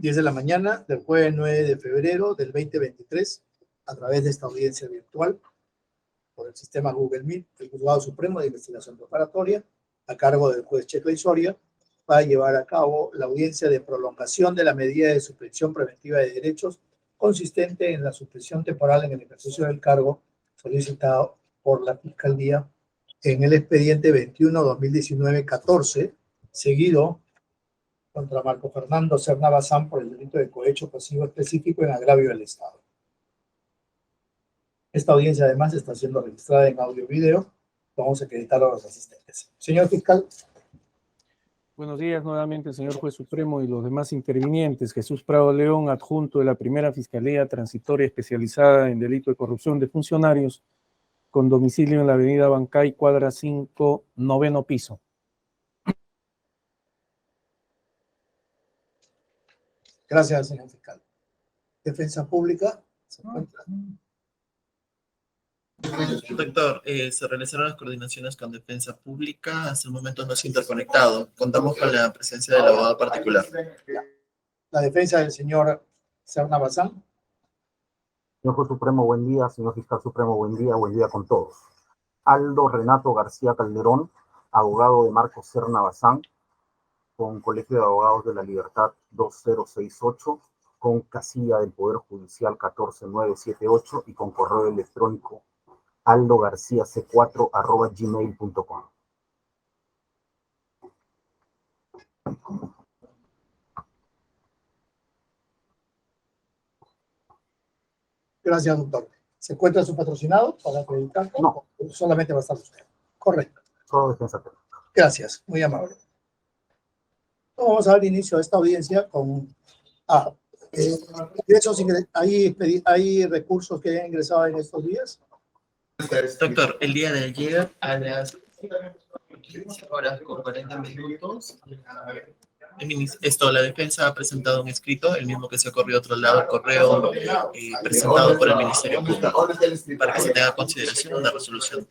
10 de la mañana del jueves 9 de febrero del 2023, a través de esta audiencia virtual por el sistema Google Meet, el Juzgado Supremo de Investigación Preparatoria, a cargo del juez Checo Soria, va a llevar a cabo la audiencia de prolongación de la medida de suspensión preventiva de derechos consistente en la suspensión temporal en el ejercicio del cargo solicitado por la Fiscalía en el expediente 21-2019-14, seguido contra Marco Fernando Serna Bazán por el delito de cohecho pasivo específico en agravio del Estado. Esta audiencia además está siendo registrada en audio y video. Vamos a acreditar a los asistentes. Señor fiscal. Buenos días nuevamente, señor juez supremo y los demás intervinientes. Jesús Prado León, adjunto de la Primera Fiscalía Transitoria Especializada en Delito de Corrupción de Funcionarios, con domicilio en la avenida Bancay, cuadra 5, 9º piso. Gracias, señor fiscal. Defensa pública. ¿Se encuentra? Doctor, se realizaron las coordinaciones con Defensa Pública. Hasta el momento no se ha interconectado. Contamos con la presencia del abogado particular. La defensa del señor Serna Bazán. Señor juez supremo, buen día. Señor fiscal supremo, buen día con todos. Aldo Renato García Calderón, abogado de Marco Serna Bazán, con Colegio de Abogados de la Libertad 2068, con casilla del Poder Judicial 14978 y con correo electrónico aldogarciac4@gmail.com. Gracias, doctor. ¿Se encuentra su patrocinado para acreditar? No. Solamente va a estar usted. Correcto. Solo defensa técnica. Gracias, muy amable. Vamos a dar inicio a esta audiencia con... ¿hay recursos que hayan ingresado en estos días? Doctor, el día de ayer a las 15:40 la defensa ha presentado un escrito, el mismo que se corrió a otro lado, el correo presentado por el Ministerio Público, para que se tenga consideración de la resolución.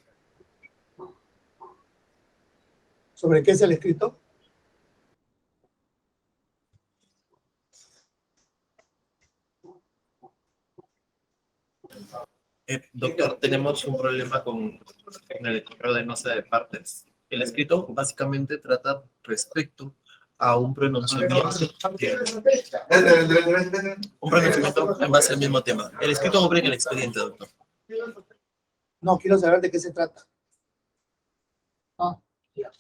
¿Sobre qué es el escrito? Doctor, tenemos un problema con el correo de nota de partes. El escrito básicamente trata respecto a un pronunciamiento en base al mismo tema. El escrito obre en el expediente, doctor. No, quiero saber de qué se trata. Ya.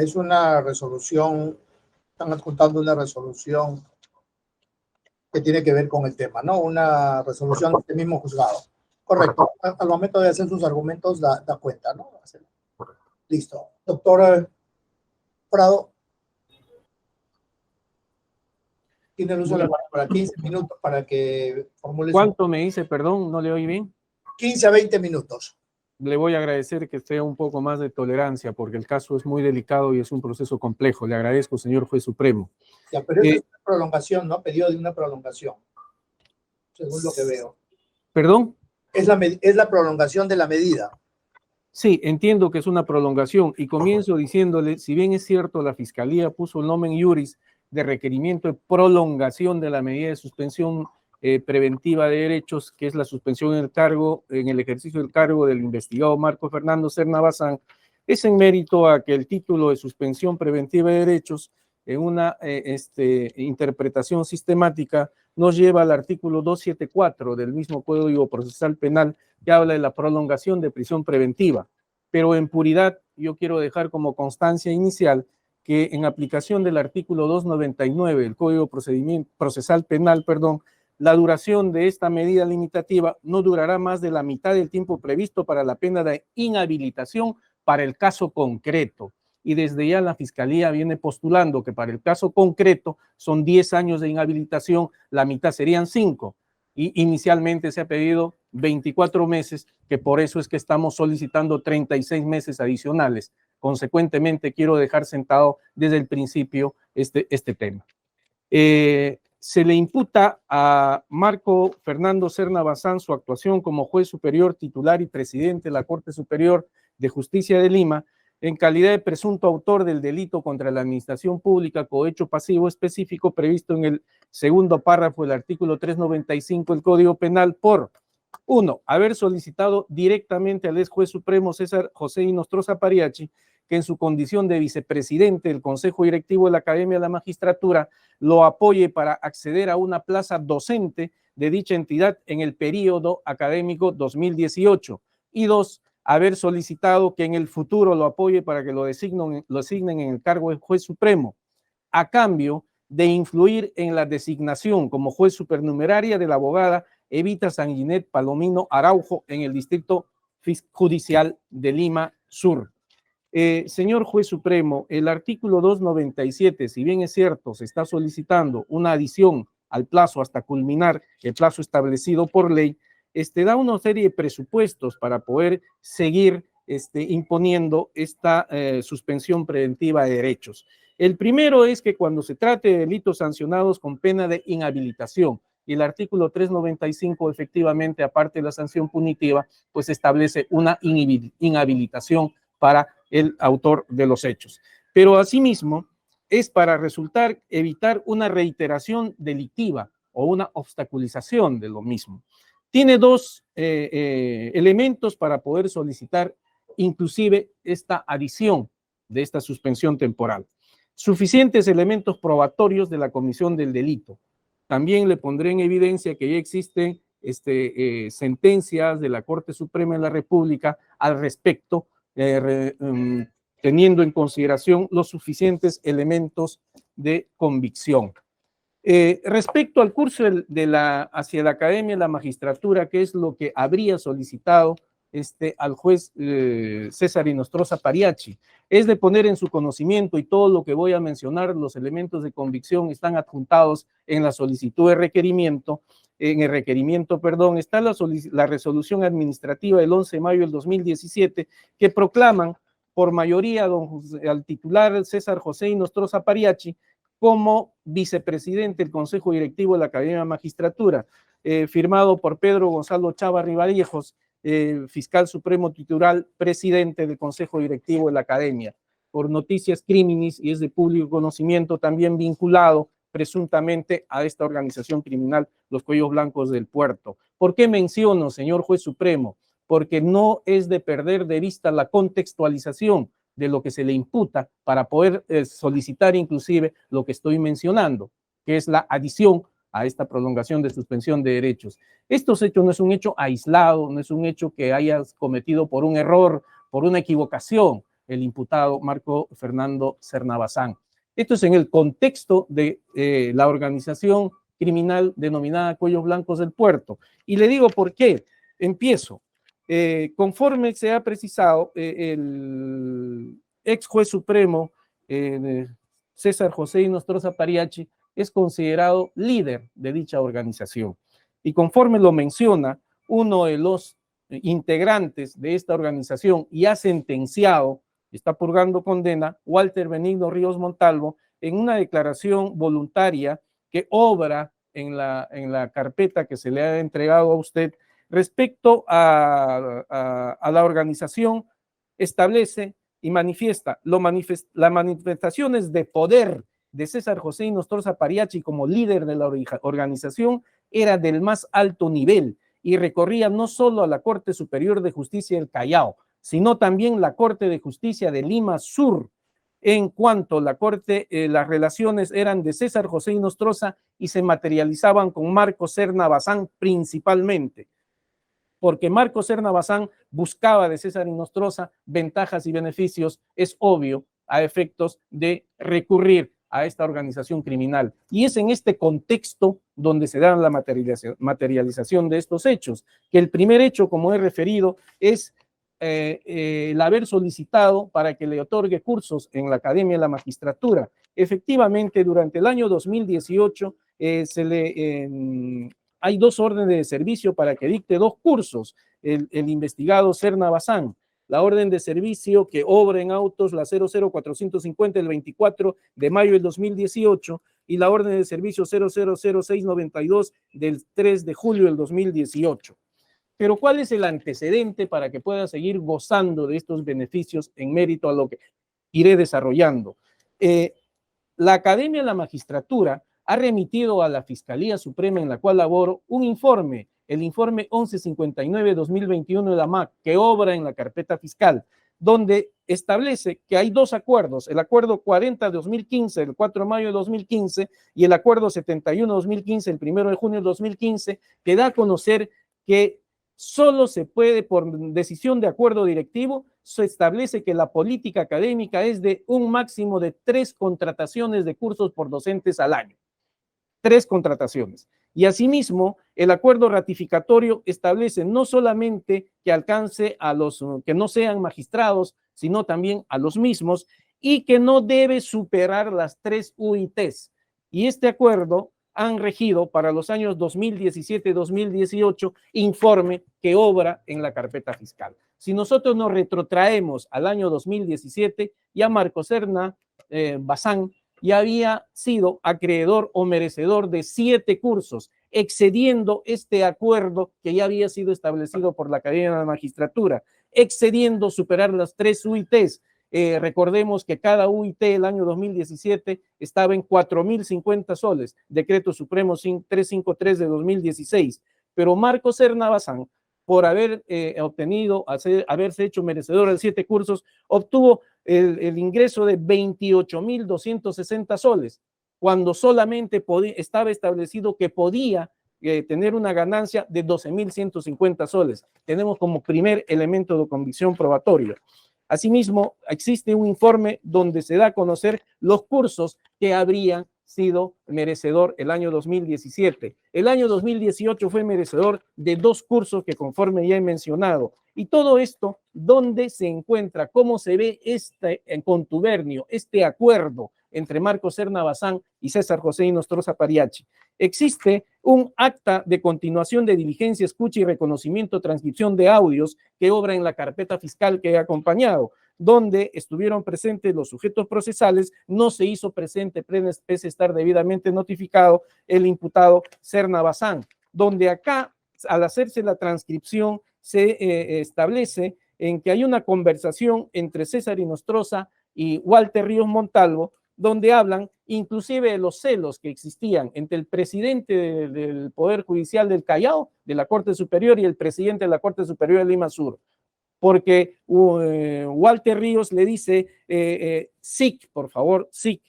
Es una resolución, están adjuntando una resolución que tiene que ver con el tema, ¿no? Una resolución del mismo juzgado. Correcto. Al momento de hacer sus argumentos, da cuenta, ¿no? Listo. Doctor Prado. Tiene el uso de la palabra para 15 minutos para que formule. ¿Cuánto me dice, perdón? ¿No le oí bien? 15 a 20 minutos. Le voy a agradecer que esté un poco más de tolerancia, porque el caso es muy delicado y es un proceso complejo. Le agradezco, señor juez supremo. Ya, pero es una prolongación, ¿no? Pedido de una prolongación, según lo que veo. ¿Perdón? Es la prolongación de la medida. Sí, entiendo que es una prolongación y comienzo diciéndole, si bien es cierto, la Fiscalía puso el nomen iuris de requerimiento de prolongación de la medida de suspensión preventiva de derechos, que es la suspensión en el ejercicio del cargo del investigado Marco Fernando Serna Bazán, es en mérito a que el título de suspensión preventiva de derechos en una interpretación sistemática nos lleva al artículo 274 del mismo Código Procesal Penal, que habla de la prolongación de prisión preventiva. Pero en puridad, yo quiero dejar como constancia inicial que en aplicación del artículo 299 del Código Procesal Penal, la duración de esta medida limitativa no durará más de la mitad del tiempo previsto para la pena de inhabilitación para el caso concreto. Y desde ya la Fiscalía viene postulando que para el caso concreto son 10 años de inhabilitación, la mitad serían 5. Y inicialmente se ha pedido 24 meses, que por eso es que estamos solicitando 36 meses adicionales. Consecuentemente, quiero dejar sentado desde el principio este tema. Se le imputa a Marco Fernando Serna Bazán su actuación como juez superior titular y presidente de la Corte Superior de Justicia de Lima en calidad de presunto autor del delito contra la administración pública, cohecho pasivo específico previsto en el segundo párrafo del artículo 395 del Código Penal por 1. Haber solicitado directamente al ex juez supremo César José Inostroza Pariachi que en su condición de vicepresidente del Consejo Directivo de la Academia de la Magistratura lo apoye para acceder a una plaza docente de dicha entidad en el período académico 2018. Y 2, haber solicitado que en el futuro lo apoye para que lo designen en el cargo de juez supremo, a cambio de influir en la designación como juez supernumeraria de la abogada Evita Sanguinet Palomino Araujo en el Distrito Judicial de Lima Sur. Señor juez supremo, el artículo 297, si bien es cierto, se está solicitando una adición al plazo hasta culminar el plazo establecido por ley, da una serie de presupuestos para poder seguir imponiendo esta suspensión preventiva de derechos. El primero es que cuando se trate de delitos sancionados con pena de inhabilitación, y el artículo 395 efectivamente, aparte de la sanción punitiva, pues establece una inhabilitación para el autor de los hechos. Pero asimismo es para evitar una reiteración delictiva o una obstaculización de lo mismo. Tiene dos elementos para poder solicitar inclusive esta adición de esta suspensión temporal. Suficientes elementos probatorios de la comisión del delito. También le pondré en evidencia que ya existen sentencias de la Corte Suprema de la República al respecto, teniendo en consideración los suficientes elementos de convicción. Respecto al curso hacia la Academia de la Magistratura, que es lo que habría solicitado al juez César Inostroza Pariachi, es de poner en su conocimiento, y todo lo que voy a mencionar, los elementos de convicción están adjuntados en la solicitud de requerimiento. En el requerimiento, está la resolución administrativa del 11 de mayo del 2017 que proclaman por mayoría al titular César José Inostroza Pariachi como vicepresidente del Consejo Directivo de la Academia de la Magistratura, firmado por Pedro Gonzalo Chava Rivallejos, fiscal supremo titular, presidente del Consejo Directivo de la Academia, por noticias criminis, y es de público conocimiento, también vinculado presuntamente a esta organización criminal, los Cuellos Blancos del Puerto. ¿Por qué menciono, señor juez supremo? Porque no es de perder de vista la contextualización de lo que se le imputa para poder solicitar inclusive lo que estoy mencionando, que es la adición a esta prolongación de suspensión de derechos. Estos hechos no es un hecho aislado, no es un hecho que hayas cometido por un error, por una equivocación, el imputado Marco Fernando Serna Bazán. Esto es en el contexto de la organización criminal denominada Cuellos Blancos del Puerto. Y le digo por qué. Empiezo. Conforme se ha precisado, el ex juez supremo César José Inostroza Pariachi es considerado líder de dicha organización. Y conforme lo menciona uno de los integrantes de esta organización y ha sentenciado, está purgando condena, Walter Benigno Ríos Montalvo, en una declaración voluntaria que obra en la carpeta que se le ha entregado a usted respecto a la organización, establece y manifiesta las manifestaciones de poder de César José Inostroza Pariachi como líder de la organización era del más alto nivel y recorría no solo a la Corte Superior de Justicia del Callao, sino también la Corte de Justicia de Lima Sur. En cuanto la Corte, las relaciones eran de César José Inostroza y se materializaban con Marco Serna Bazán principalmente, porque Marco Serna Bazán buscaba de César Inostroza ventajas y beneficios, es obvio, a efectos de recurrir a esta organización criminal. Y es en este contexto donde se da la materialización de estos hechos, que el primer hecho, como he referido, es el haber solicitado para que le otorgue cursos en la Academia de la Magistratura. Efectivamente, durante el año 2018 hay 2 órdenes de servicio para que dicte 2 cursos, el investigado Serna Bazán. La orden de servicio que obra en autos, la 00450 del 24 de mayo del 2018, y la orden de servicio 000692 del 3 de julio del 2018. Pero ¿cuál es el antecedente para que pueda seguir gozando de estos beneficios en mérito a lo que iré desarrollando? La Academia de la Magistratura ha remitido a la Fiscalía Suprema, en la cual laboro, un informe, el informe 1159-2021 de la MAC, que obra en la carpeta fiscal, donde establece que hay dos acuerdos, el acuerdo 40-2015, el 4 de mayo de 2015, y el acuerdo 71-2015, el 1 de junio de 2015, que da a conocer que solo se puede, por decisión de acuerdo directivo, se establece que la política académica es de un máximo de 3 contrataciones de cursos por docentes al año. 3 contrataciones. Y asimismo, el acuerdo ratificatorio establece no solamente que alcance a los que no sean magistrados, sino también a los mismos, y que no debe superar las 3 UITs. Y este acuerdo han regido para los años 2017-2018, informe que obra en la carpeta fiscal. Si nosotros nos retrotraemos al año 2017, ya Marco Serna Bazán ya había sido acreedor o merecedor de 7 cursos, excediendo este acuerdo que ya había sido establecido por la Academia de la Magistratura, excediendo superar las 3 UITs. Recordemos que cada UIT el año 2017 estaba en 4.050 soles, Decreto Supremo 353 de 2016, pero Marco Serna Bazán, por haber haberse hecho merecedor de 7 cursos, obtuvo el ingreso de 28.260 soles, cuando solamente estaba establecido que podía tener una ganancia de 12.150 soles. Tenemos como primer elemento de convicción probatorio. Asimismo, existe un informe donde se da a conocer los cursos que habrían sido merecedor el año 2017. El año 2018 fue merecedor de 2 cursos que conforme ya he mencionado. Y todo esto, ¿dónde se encuentra? ¿Cómo se ve este contubernio, este acuerdo entre Marco Serna Bazán y César José Inostroza Pariachi? Existe un acta de continuación de diligencia, escucha y reconocimiento, transcripción de audios que obra en la carpeta fiscal que he acompañado, donde estuvieron presentes los sujetos procesales, no se hizo presente, pese a estar debidamente notificado, el imputado Serna Bazán, donde acá, al hacerse la transcripción, se establece en que hay una conversación entre César Inostroza y Walter Ríos Montalvo, donde hablan inclusive de los celos que existían entre el presidente del Poder Judicial del Callao, de la Corte Superior, y el presidente de la Corte Superior de Lima Sur. Porque Walter Ríos le dice, SIC, por favor, SIC,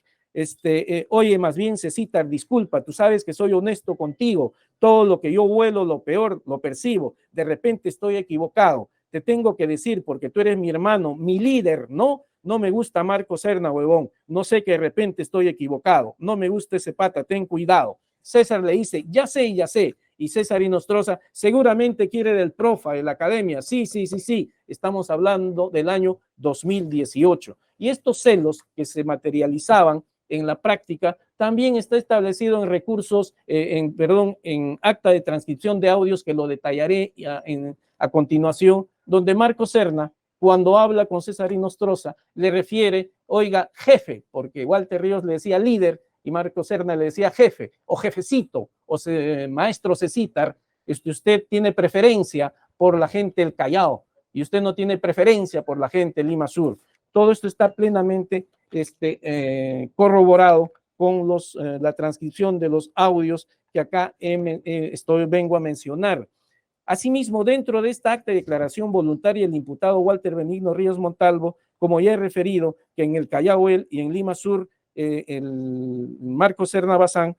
oye, más bien Cecitar, disculpa, tú sabes que soy honesto contigo, todo lo que yo vuelo, lo peor, lo percibo, de repente estoy equivocado, te tengo que decir porque tú eres mi hermano, mi líder, ¿no? No me gusta Marco Serna, huevón, no sé que de repente estoy equivocado, no me gusta ese pata, ten cuidado. César le dice, ya sé, y César Inostroza seguramente quiere del profa, de la academia, sí, estamos hablando del año 2018. Y estos celos que se materializaban en la práctica también está establecido en recursos, en acta de transcripción de audios que lo detallaré a continuación, donde Marco Serna, cuando habla con César Inostroza, le refiere, oiga, jefe, porque Walter Ríos le decía líder y Marco Serna le decía jefe, o jefecito, o maestro Cecitar, usted tiene preferencia por la gente del Callao y usted no tiene preferencia por la gente de Lima Sur. Todo esto está plenamente corroborado con la transcripción de los audios que acá vengo a mencionar. Asimismo, dentro de esta acta de declaración voluntaria, el imputado Walter Benigno Ríos Montalvo, como ya he referido, que en el Callao él y en Lima Sur, el Marco Serna Bazán,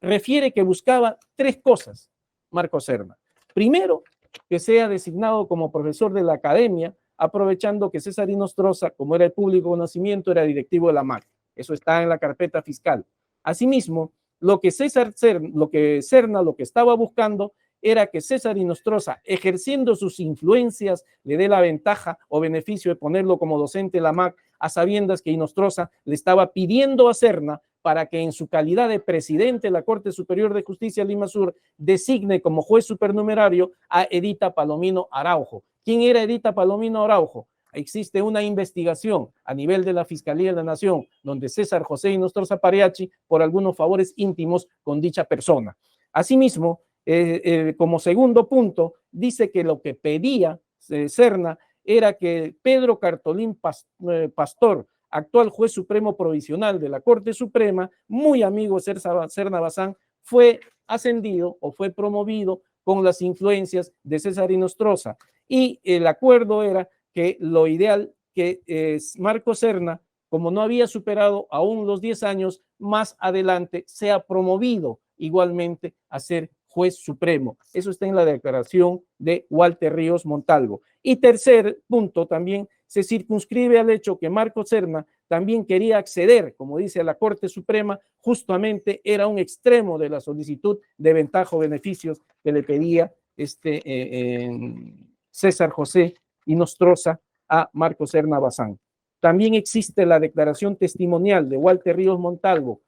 refiere que buscaba 3 cosas, Marco Serna. Primero, que sea designado como profesor de la academia, aprovechando que César Inostroza, como era el público conocimiento, era directivo de la MAC. Eso está en la carpeta fiscal. Asimismo, lo que Serna estaba buscando era que César Inostroza, ejerciendo sus influencias, le dé la ventaja o beneficio de ponerlo como docente de la MAC, a sabiendas que Inostroza le estaba pidiendo a Serna para que en su calidad de presidente de la Corte Superior de Justicia de Lima Sur designe como juez supernumerario a Edita Palomino Araujo. ¿Quién era Edita Palomino Araujo? existe una investigación a nivel de la Fiscalía de la Nación, donde César José Inostroza Pariachi, por algunos favores íntimos con dicha persona. Asimismo, como segundo punto, dice que lo que pedía Serna era que Pedro Cartolín Pastor, actual juez supremo provisional de la Corte Suprema, muy amigo de Serna Bazán, fue ascendido o fue promovido con las influencias de César Inostroza. Y el acuerdo era que lo ideal que Marco Serna, como no había superado aún los 10 años, más adelante sea promovido igualmente a ser juez supremo. Eso está en la declaración de Walter Ríos Montalvo. Y tercer punto, también se circunscribe al hecho que Marco Serna también quería acceder, como dice la Corte Suprema, justamente era un extremo de la solicitud de ventaja o beneficios que le pedía César José Inostroza a Marco Serna Bazán. También existe la declaración testimonial de Walter Ríos Montalvo,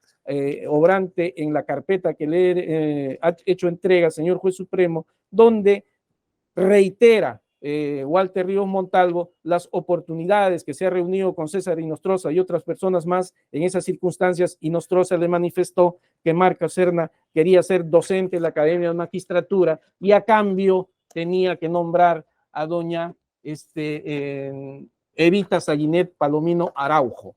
obrante en la carpeta que le ha hecho entrega, señor juez supremo, donde reitera Walter Ríos Montalvo las oportunidades que se ha reunido con César Inostroza y otras personas más. En esas circunstancias, Inostroza le manifestó que Marco Serna quería ser docente en la Academia de Magistratura y a cambio tenía que nombrar a doña Evita Saguinet Palomino Araujo.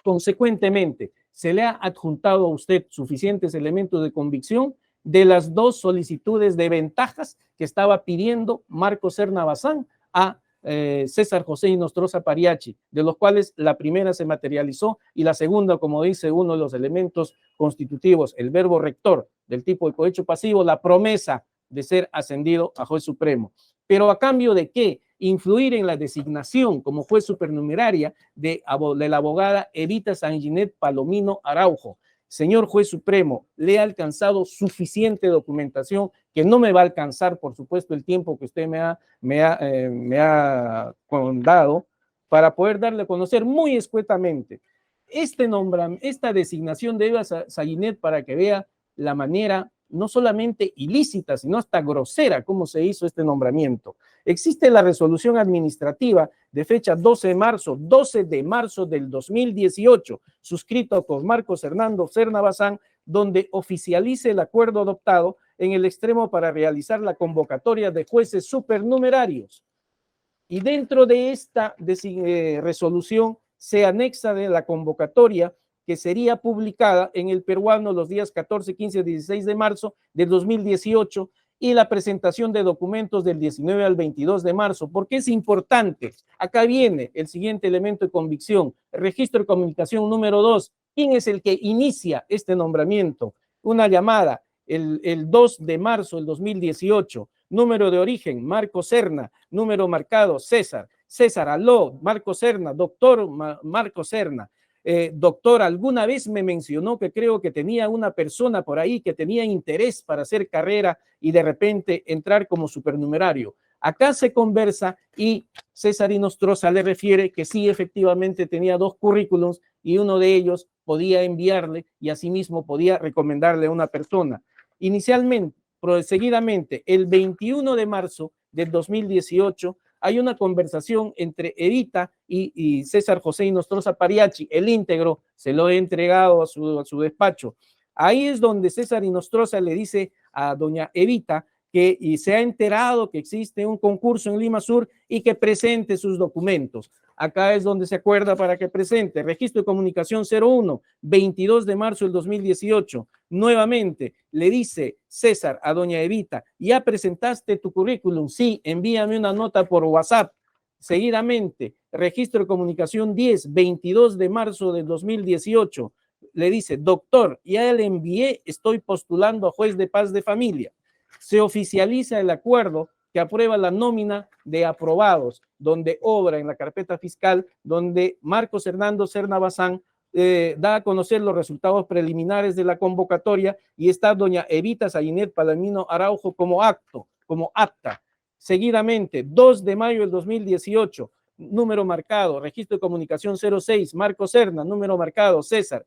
Consecuentemente, se le ha adjuntado a usted suficientes elementos de convicción de las dos solicitudes de ventajas que estaba pidiendo Marco Serna Bazán a César José Inostroza Pariachi, de los cuales la primera se materializó y la segunda, como dice uno de los elementos constitutivos, el verbo rector del tipo de cohecho pasivo, la promesa de ser ascendido a juez supremo. Pero ¿a cambio de qué? Influir en la designación como juez supernumeraria de la abogada Evita Sanginet Palomino Araujo. Señor juez supremo, le ha alcanzado suficiente documentación, que no me va a alcanzar, por supuesto, el tiempo que usted me ha dado, para poder darle a conocer muy escuetamente esta designación de Eva Sanginet, para que vea la manera no solamente ilícita, sino hasta grosera como se hizo este nombramiento. Existe la resolución administrativa de fecha 12 de marzo del 2018, suscrito por Marcos Hernando Serna Bazán, donde oficialice el acuerdo adoptado en el extremo para realizar la convocatoria de jueces supernumerarios. Y dentro de esta resolución se anexa de la convocatoria que sería publicada en El Peruano los días 14, 15 y 16 de marzo del 2018 y la presentación de documentos del 19 al 22 de marzo. ¿Por qué es importante? Acá viene el siguiente elemento de convicción, registro de comunicación número 2. ¿Quién es el que inicia este nombramiento? Una llamada el 2 de marzo del 2018, número de origen, Marco Serna, número marcado, César, aló, Marco Serna, doctor Marco Serna. Doctor, alguna vez me mencionó que creo que tenía una persona por ahí que tenía interés para hacer carrera y de repente entrar como supernumerario. Acá se conversa y César Inostroza le refiere que sí, efectivamente tenía 2 currículums y uno de ellos podía enviarle y asimismo podía recomendarle a una persona. Inicialmente, seguidamente, el 21 de marzo del 2018, hay una conversación entre Evita y César José Inostroza Pariachi, el íntegro, se lo he entregado a su despacho. Ahí es donde César Inostroza le dice a doña Evita que se ha enterado que existe un concurso en Lima Sur y que presente sus documentos. Acá es donde se acuerda para que presente registro de comunicación 01, 22 de marzo del 2018. Nuevamente le dice César a doña Evita, ¿ya presentaste tu currículum? Sí, envíame una nota por WhatsApp. Seguidamente, registro de comunicación 10, 22 de marzo del 2018. Le dice, doctor, ya le envié, estoy postulando a juez de paz de familia. Se oficializa el acuerdo que aprueba la nómina de aprobados, donde obra en la carpeta fiscal, donde Marcos Hernando Serna Bazán da a conocer los resultados preliminares de la convocatoria y está doña Evita Saguinet Palomino Araujo como acta. Seguidamente, 2 de mayo del 2018, número marcado, registro de comunicación 06, Marcos Serna, número marcado, César,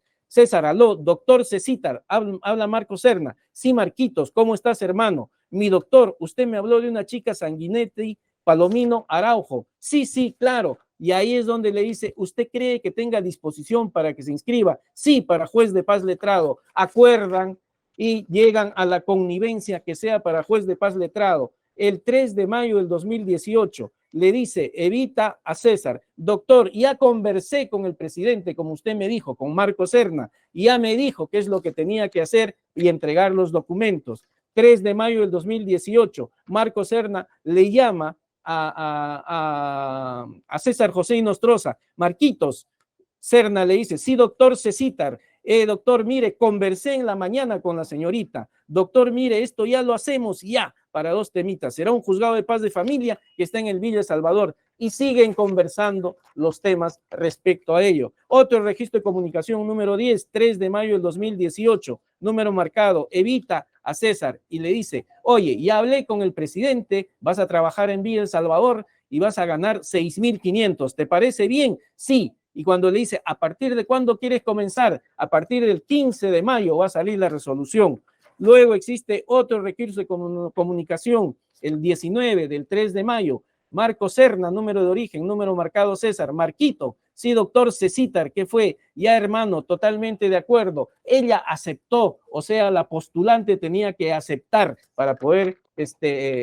aló, doctor Cecitar, habla Marco Serna. Sí, Marquitos, ¿cómo estás, hermano? Mi doctor, usted me habló de una chica Sanguinetti Palomino Araujo. Sí, sí, claro. Y ahí es donde le dice, ¿usted cree que tenga disposición para que se inscriba? Sí, para juez de paz letrado. Acuerdan y llegan a la connivencia que sea para juez de paz letrado. El 3 de mayo del 2018 le dice Evita a César, doctor, ya conversé con el presidente, como usted me dijo, con Marco Serna, y ya me dijo qué es lo que tenía que hacer y entregar los documentos. 3 de mayo del 2018, Marco Serna le llama a César José Inostroza, Marquitos. Serna le dice, sí, doctor Cecitar, doctor, mire, conversé en la mañana con la señorita, doctor, mire, esto ya lo hacemos ya para 2 temitas, será un juzgado de paz de familia que está en el Villa Salvador, y siguen conversando los temas respecto a ello. Otro registro de comunicación número 10, 3 de mayo del 2018, número marcado, Evita a César y le dice, oye, ya hablé con el presidente, vas a trabajar en Villa El Salvador y vas a ganar 6,500, ¿te parece bien? Sí. Y cuando le dice, ¿a partir de cuándo quieres comenzar? A partir del 15 de mayo va a salir la resolución. Luego existe otro recurso de comunicación, el 19 del 3 de mayo, Marco Serna, número de origen, número marcado César, Marquito, sí, doctor Cecitar, ¿qué fue? Ya, hermano, totalmente de acuerdo. Ella aceptó, o sea, la postulante tenía que aceptar para poder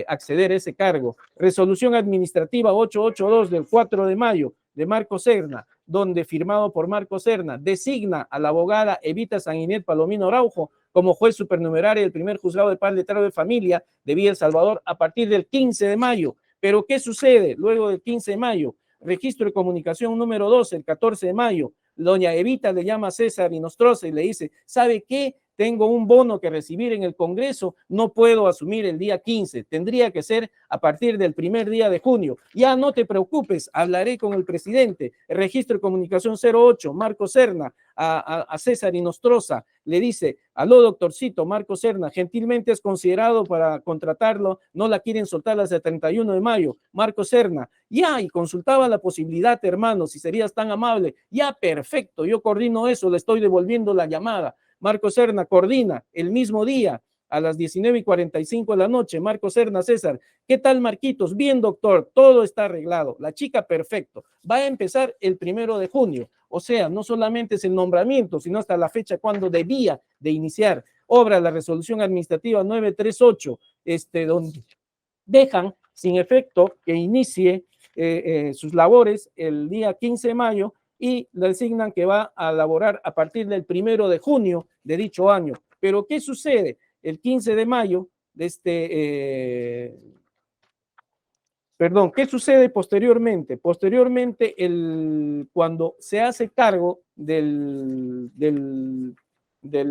acceder a ese cargo. Resolución administrativa 882 del 4 de mayo de Marco Serna, donde firmado por Marco Serna, designa a la abogada Evita Sanguinet Palomino Araujo como juez supernumerario del primer juzgado de paz letrado de familia de Villa El Salvador a partir del 15 de mayo. Pero ¿qué sucede luego del 15 de mayo? Registro de comunicación número 12, el 14 de mayo, doña Evita le llama a César Inostroza y le dice, ¿sabe qué? Tengo un bono que recibir en el Congreso, no puedo asumir el día 15, tendría que ser a partir del primer día de junio. Ya no te preocupes, hablaré con el presidente. El registro de comunicación 08, Marco Serna, a César Inostroza, le dice, aló doctorcito, Marco Serna, gentilmente es considerado para contratarlo, no la quieren soltar hasta el 31 de mayo. Marco Serna, ya, y consultaba la posibilidad, hermano, si serías tan amable, ya, perfecto, yo coordino eso, le estoy devolviendo la llamada. Marco Serna coordina el mismo día a las 19:45 de la noche. Marco Serna, César, ¿qué tal, Marquitos? Bien, doctor, todo está arreglado. La chica, perfecto. Va a empezar el 1 de junio. O sea, no solamente es el nombramiento, sino hasta la fecha cuando debía de iniciar. Obra la resolución administrativa 938, donde dejan sin efecto que inicie sus labores el día 15 de mayo y le designan que va a laborar a partir del 1 de junio de dicho año. Pero ¿qué sucede? El 15 de mayo de ¿qué sucede posteriormente? Posteriormente, cuando se hace cargo del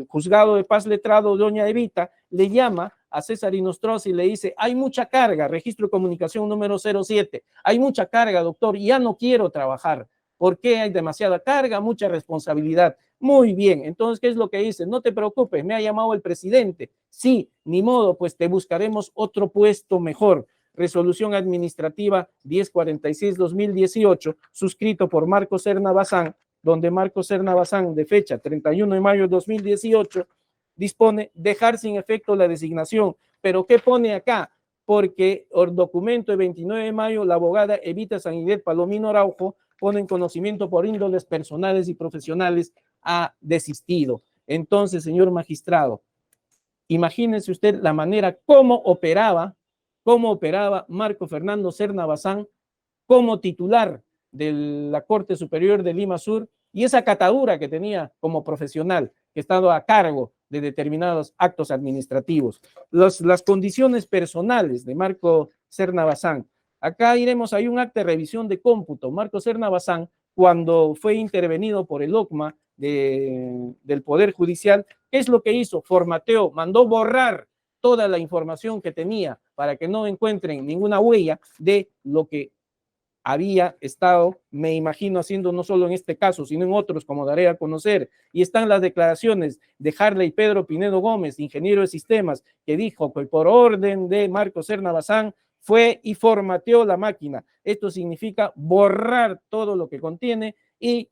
juzgado de paz letrado, doña Evita le llama a César Inostroza y le dice, hay mucha carga, registro de comunicación número 07, hay mucha carga, doctor, y ya no quiero trabajar. ¿Por qué hay demasiada carga? Mucha responsabilidad. Muy bien, entonces, ¿qué es lo que dice? No te preocupes, me ha llamado el presidente. Sí, ni modo, pues te buscaremos otro puesto mejor. Resolución administrativa 1046-2018, suscrito por Marco Serna Bazán, donde Marco Serna Bazán, de fecha 31 de mayo de 2018, dispone dejar sin efecto la designación. ¿Pero qué pone acá? Porque el documento de 29 de mayo, la abogada Evita Sanguinet Palomino Araujo pone en conocimiento por índoles personales y profesionales, ha desistido. Entonces, señor magistrado, imagínense usted la manera cómo operaba Marco Fernando Serna Bazán como titular de la Corte Superior de Lima Sur y esa catadura que tenía como profesional, que estaba a cargo de determinados actos administrativos. Las condiciones personales de Marco Serna Bazán. Acá iremos, hay un acta de revisión de cómputo. Marco Serna Bazán, cuando fue intervenido por el OCMA del Poder Judicial, ¿qué es lo que hizo? Formateó, mandó borrar toda la información que tenía para que no encuentren ninguna huella de lo que había estado, me imagino, haciendo no solo en este caso, sino en otros, como daré a conocer. Y están las declaraciones de Harley Pedro Pinedo Gómez, ingeniero de sistemas, que dijo que por orden de Marco Serna Bazán fue y formateó la máquina. Esto significa borrar todo lo que contiene y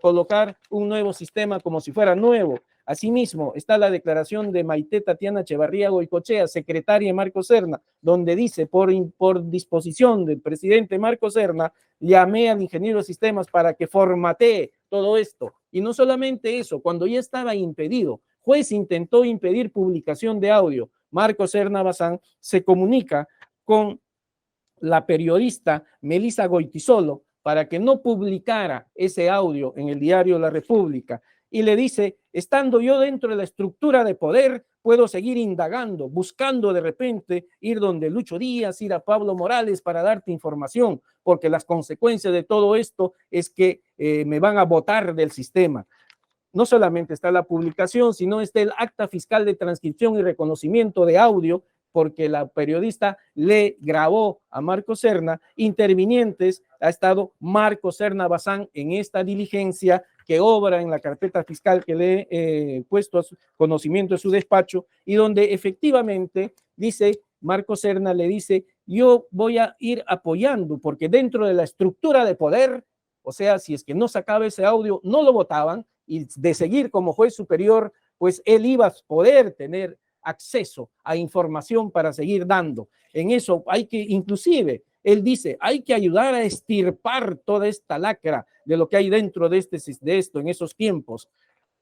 colocar un nuevo sistema como si fuera nuevo. Asimismo, está la declaración de Maite Tatiana Echevarría Goicochea, secretaria de Marco Serna, donde dice, por disposición del presidente Marco Serna, llamé al ingeniero de sistemas para que formatee todo esto. Y no solamente eso, cuando ya estaba impedido, juez intentó impedir publicación de audio. Marco Serna Bazán se comunica con la periodista Melissa Goitisolo para que no publicara ese audio en el diario La República y le dice, estando yo dentro de la estructura de poder, puedo seguir indagando, buscando de repente ir donde Lucho Díaz, ir a Pablo Morales para darte información, porque las consecuencias de todo esto es que me van a botar del sistema. No solamente está la publicación, sino está el acta fiscal de transcripción y reconocimiento de audio, porque la periodista le grabó a Marco Serna. Intervinientes ha estado Marco Serna Bazán en esta diligencia que obra en la carpeta fiscal que le he puesto a su conocimiento de su despacho, y donde efectivamente dice, Marco Serna le dice, yo voy a ir apoyando, porque dentro de la estructura de poder, o sea, si es que no sacaba ese audio, no lo votaban, y de seguir como juez superior, pues él iba a poder tener acceso a información para seguir dando. En eso hay que, inclusive, él dice, hay que ayudar a extirpar toda esta lacra de lo que hay dentro de esto en esos tiempos.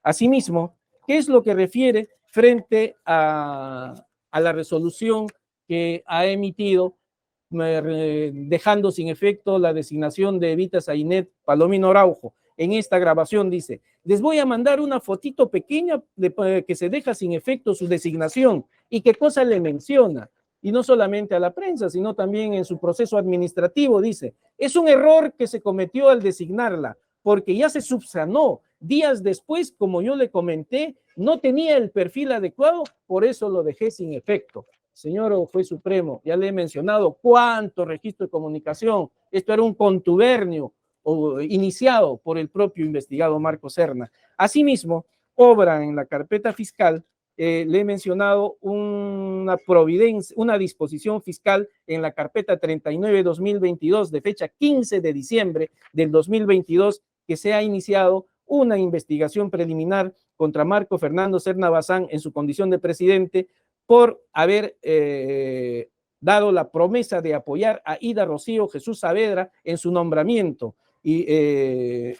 Asimismo, ¿qué es lo que refiere frente a la resolución que ha emitido dejando sin efecto la designación de Evita Sainet Palomino Araujo? En esta grabación dice, les voy a mandar una fotito pequeña que se deja sin efecto su designación y qué cosa le menciona. Y no solamente a la prensa, sino también en su proceso administrativo, dice, es un error que se cometió al designarla, porque ya se subsanó. Días después, como yo le comenté, no tenía el perfil adecuado, por eso lo dejé sin efecto. Señor juez supremo, ya le he mencionado cuánto registro de comunicación, esto era un contubernio iniciado por el propio investigado Marco Serna. Asimismo, obra en la carpeta fiscal, le he mencionado una disposición fiscal en la carpeta 39-2022 de fecha 15 de diciembre del 2022, que se ha iniciado una investigación preliminar contra Marco Fernando Serna Bazán en su condición de presidente por haber dado la promesa de apoyar a Ida Rocío Jesús Saavedra en su nombramiento. Y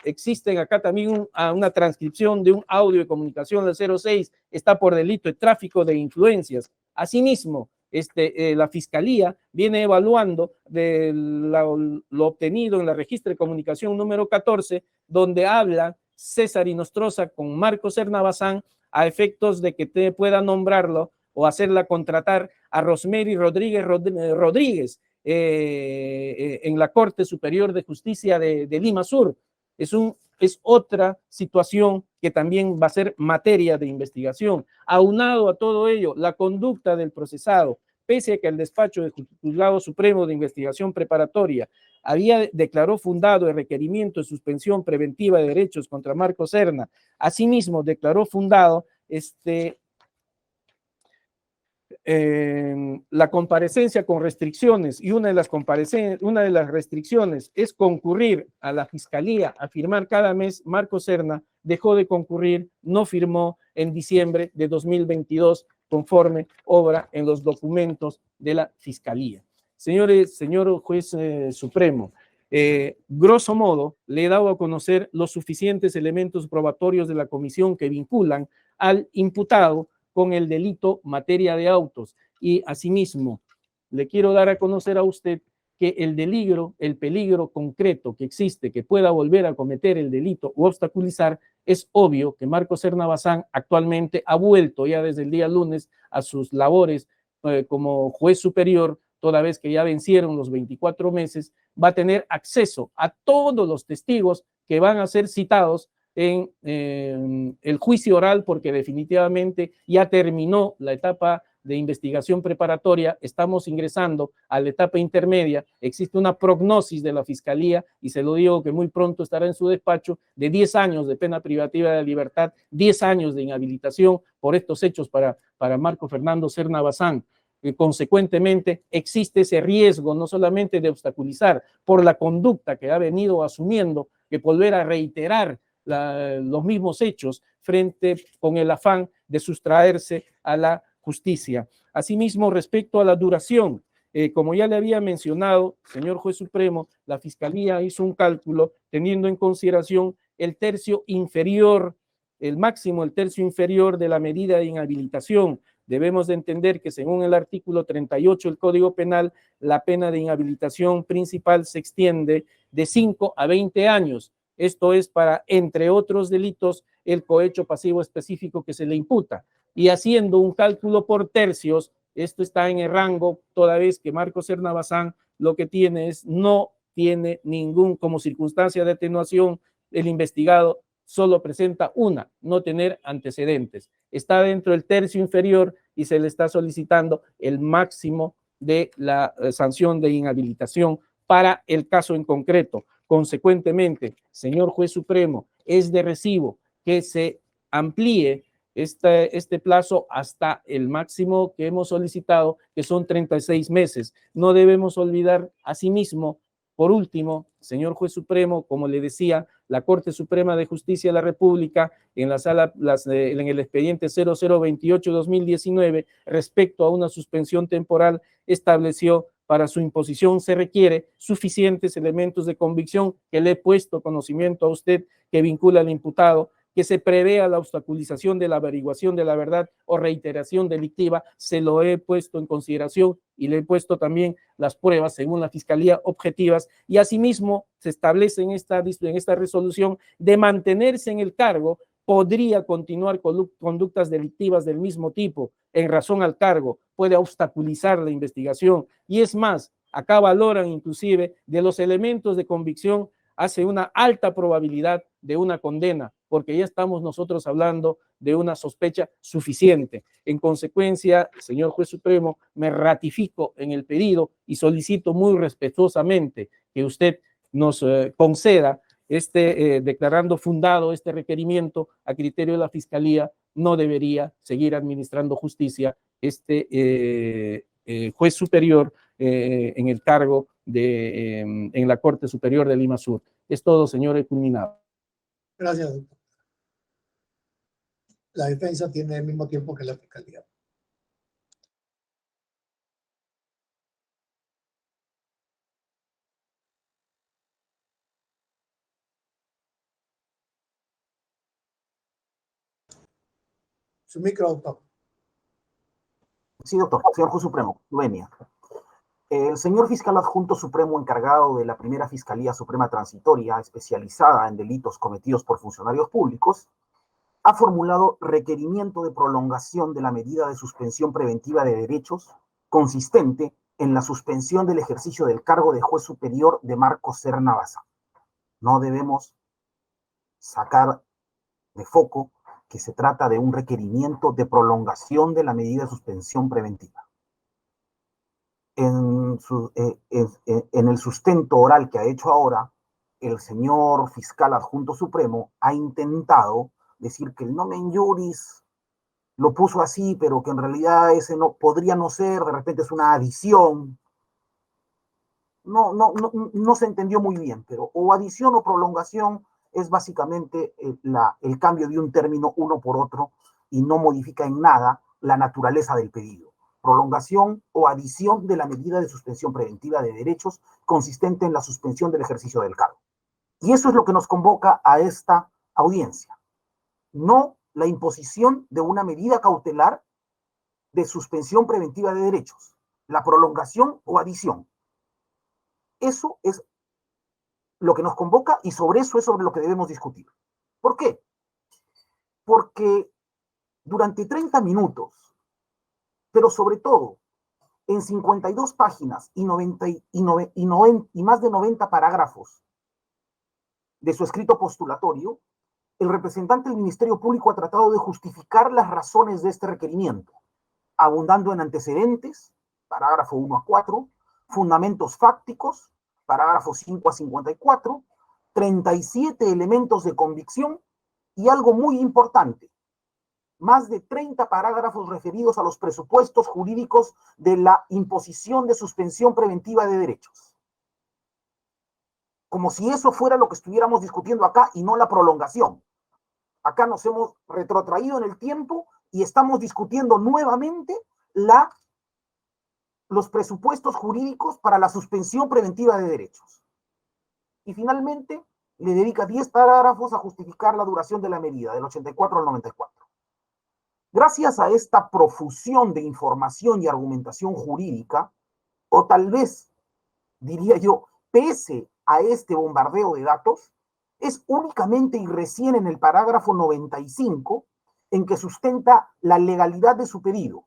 existen acá también una transcripción de un audio de comunicación del 06, está por delito de tráfico de influencias. Asimismo, la Fiscalía viene evaluando lo obtenido en la registro de comunicación número 14, donde habla César Inostroza con Marco Serna Bazán a efectos de que te pueda nombrarlo o hacerla contratar a Rosemary Rodríguez en la Corte Superior de Justicia de Lima Sur. Es otra situación que también va a ser materia de investigación. Aunado a todo ello, la conducta del procesado, pese a que el despacho del Juzgado Supremo de Investigación Preparatoria declaró fundado el requerimiento de suspensión preventiva de derechos contra Marco Serna, asimismo declaró fundado la comparecencia con restricciones, y una de las restricciones es concurrir a la Fiscalía a firmar cada mes. Marco Serna dejó de concurrir, no firmó en diciembre de 2022 conforme obra en los documentos de la Fiscalía. Señor juez supremo, grosso modo le he dado a conocer los suficientes elementos probatorios de la comisión que vinculan al imputado con el delito materia de autos, y asimismo le quiero dar a conocer a usted que el peligro concreto que existe, que pueda volver a cometer el delito u obstaculizar, es obvio que Marco Serna Bazán actualmente ha vuelto ya desde el día lunes a sus labores como juez superior, toda vez que ya vencieron los 24 meses, va a tener acceso a todos los testigos que van a ser citados en el juicio oral, porque definitivamente ya terminó la etapa de investigación preparatoria, estamos ingresando a la etapa intermedia. Existe una prognosis de la Fiscalía, y se lo digo que muy pronto estará en su despacho, de 10 años de pena privativa de libertad, 10 años de inhabilitación por estos hechos para Marco Fernando Serna Bazán. Consecuentemente, existe ese riesgo no solamente de obstaculizar por la conducta que ha venido asumiendo, que volver a reiterar los mismos hechos con el afán de sustraerse a la justicia. Asimismo, respecto a la duración, como ya le había mencionado, señor juez supremo, la Fiscalía hizo un cálculo teniendo en consideración el tercio inferior, el máximo, el tercio inferior de la medida de inhabilitación. Debemos de entender que según el artículo 38 del Código Penal, la pena de inhabilitación principal se extiende de 5 a 20 años. Esto es para, entre otros delitos, el cohecho pasivo específico que se le imputa. Y haciendo un cálculo por tercios, esto está en el rango, toda vez que Marcos Serna Bazán lo que tiene es, no tiene ningún, como circunstancia de atenuación, el investigado solo presenta una, no tener antecedentes. Está dentro del tercio inferior y se le está solicitando el máximo de la sanción de inhabilitación para el caso en concreto. Consecuentemente, señor juez supremo, es de recibo que se amplíe este plazo hasta el máximo que hemos solicitado, que son 36 meses. No debemos olvidar, asimismo, por último, señor juez supremo, como le decía, la Corte Suprema de Justicia de la República, en la sala, en el expediente 0028-2019, respecto a una suspensión temporal, estableció para su imposición se requiere suficientes elementos de convicción que le he puesto conocimiento a usted, que vincula al imputado, que se prevea la obstaculización de la averiguación de la verdad o reiteración delictiva, se lo he puesto en consideración y le he puesto también las pruebas según la Fiscalía objetivas, y asimismo se establece en esta resolución de mantenerse en el cargo, podría continuar con conductas delictivas del mismo tipo en razón al cargo, puede obstaculizar la investigación, y es más, acá valoran inclusive de los elementos de convicción, hace una alta probabilidad de una condena, porque ya estamos nosotros hablando de una sospecha suficiente. En consecuencia, señor juez supremo, me ratifico en el pedido y solicito muy respetuosamente que usted nos conceda declarando fundado este requerimiento a criterio de la Fiscalía. No debería seguir administrando justicia juez superior en el cargo en la Corte Superior de Lima Sur. Es todo, señor culminado. Gracias, doctor. La defensa tiene el mismo tiempo que la Fiscalía. Su micro, doctor. Sí, doctor. Señor juez supremo, venia. El señor fiscal adjunto supremo encargado de la primera Fiscalía Suprema Transitoria, especializada en delitos cometidos por funcionarios públicos, ha formulado requerimiento de prolongación de la medida de suspensión preventiva de derechos consistente en la suspensión del ejercicio del cargo de juez superior de Marcos Serna Bazán. No debemos sacar de foco que se trata de un requerimiento de prolongación de la medida de suspensión preventiva. En el sustento oral que ha hecho ahora, el señor fiscal adjunto supremo ha intentado decir que el nomen juris lo puso así, pero que en realidad ese no podría no ser, de repente es una adición. No se entendió muy bien, pero o adición o prolongación es básicamente el cambio de un término uno por otro y no modifica en nada la naturaleza del pedido. Prolongación o adición de la medida de suspensión preventiva de derechos consistente en la suspensión del ejercicio del cargo. Y eso es lo que nos convoca a esta audiencia. No la imposición de una medida cautelar de suspensión preventiva de derechos, la prolongación o adición. Eso es lo que nos convoca y sobre eso es sobre lo que debemos discutir. ¿Por qué? Porque durante 30 minutos, pero sobre todo en 52 páginas y más de 90 parágrafos de su escrito postulatorio, el representante del Ministerio Público ha tratado de justificar las razones de este requerimiento, abundando en antecedentes, parágrafo 1 a 4, fundamentos fácticos, parágrafos 5 a 54, 37 elementos de convicción y algo muy importante, más de 30 parágrafos referidos a los presupuestos jurídicos de la imposición de suspensión preventiva de derechos. Como si eso fuera lo que estuviéramos discutiendo acá y no la prolongación. Acá nos hemos retrotraído en el tiempo y estamos discutiendo nuevamente los presupuestos jurídicos para la suspensión preventiva de derechos. Y finalmente le dedica 10 parágrafos a justificar la duración de la medida, del 84 al 94. Gracias a esta profusión de información y argumentación jurídica, o tal vez, diría yo, pese a este bombardeo de datos, es únicamente y recién en el parágrafo 95 en que sustenta la legalidad de su pedido,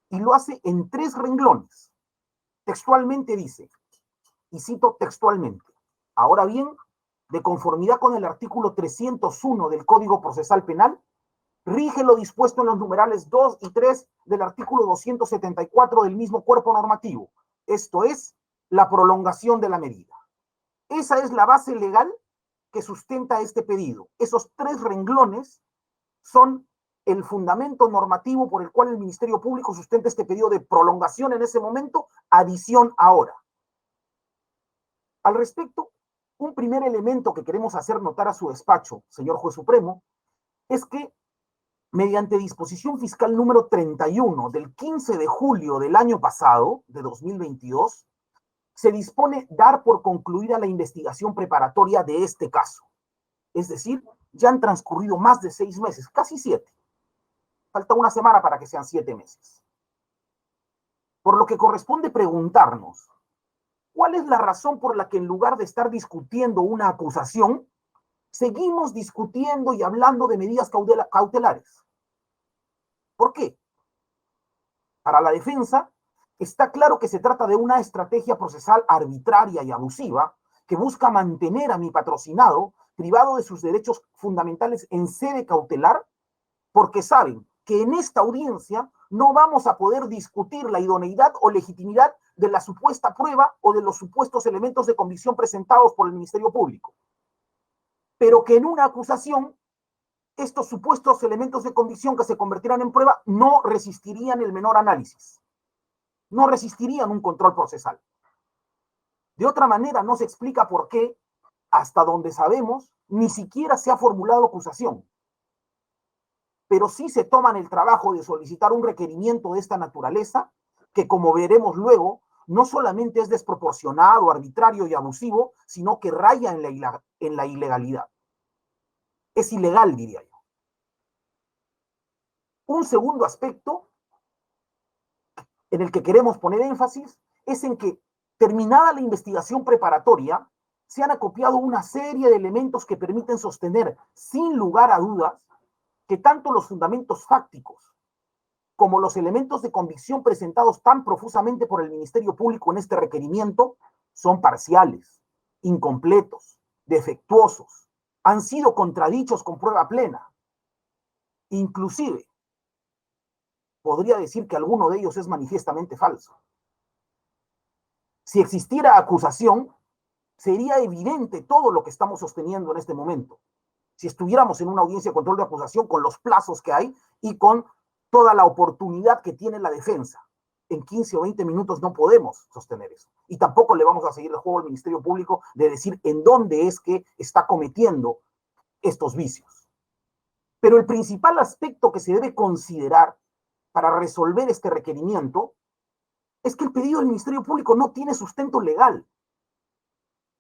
y lo hace en 3 renglones. Textualmente dice, y cito textualmente, ahora bien, de conformidad con el artículo 301 del Código Procesal Penal, rige lo dispuesto en los numerales 2 y 3 del artículo 274 del mismo cuerpo normativo, esto es, la prolongación de la medida. Esa es la base legal que sustenta este pedido. Esos 3 renglones son el fundamento normativo por el cual el Ministerio Público sustenta este pedido de prolongación en ese momento, adición ahora. Al respecto, un primer elemento que queremos hacer notar a su despacho, señor Juez Supremo, es que mediante disposición fiscal número 31 del 15 de julio del año pasado, de 2022, se dispone dar por concluida la investigación preparatoria de este caso. Es decir, ya han transcurrido más de 6 meses, casi 7. Falta una semana para que sean 7 meses. Por lo que corresponde preguntarnos, ¿cuál es la razón por la que en lugar de estar discutiendo una acusación, seguimos discutiendo y hablando de medidas cautelares? ¿Por qué? Para la defensa, está claro que se trata de una estrategia procesal arbitraria y abusiva que busca mantener a mi patrocinado privado de sus derechos fundamentales en sede cautelar, porque saben que en esta audiencia no vamos a poder discutir la idoneidad o legitimidad de la supuesta prueba o de los supuestos elementos de convicción presentados por el Ministerio Público. Pero que en una acusación, estos supuestos elementos de convicción que se convertirán en prueba no resistirían el menor análisis, no resistirían un control procesal. De otra manera, no se explica por qué, hasta donde sabemos, ni siquiera se ha formulado acusación. Pero sí se toman el trabajo de solicitar un requerimiento de esta naturaleza, que como veremos luego, no solamente es desproporcionado, arbitrario y abusivo, sino que raya en la ilegalidad. Es ilegal, diría yo. Un segundo aspecto en el que queremos poner énfasis es en que, terminada la investigación preparatoria, se han acopiado una serie de elementos que permiten sostener, sin lugar a dudas, que tanto los fundamentos fácticos como los elementos de convicción presentados tan profusamente por el Ministerio Público en este requerimiento son parciales, incompletos, defectuosos, han sido contradichos con prueba plena. Inclusive, podría decir que alguno de ellos es manifiestamente falso. Si existiera acusación, sería evidente todo lo que estamos sosteniendo en este momento. Si estuviéramos en una audiencia de control de acusación con los plazos que hay y con toda la oportunidad que tiene la defensa. En 15 o 20 minutos no podemos sostener eso. Y tampoco le vamos a seguir el juego al Ministerio Público de decir en dónde es que está cometiendo estos vicios. Pero el principal aspecto que se debe considerar para resolver este requerimiento es que el pedido del Ministerio Público no tiene sustento legal.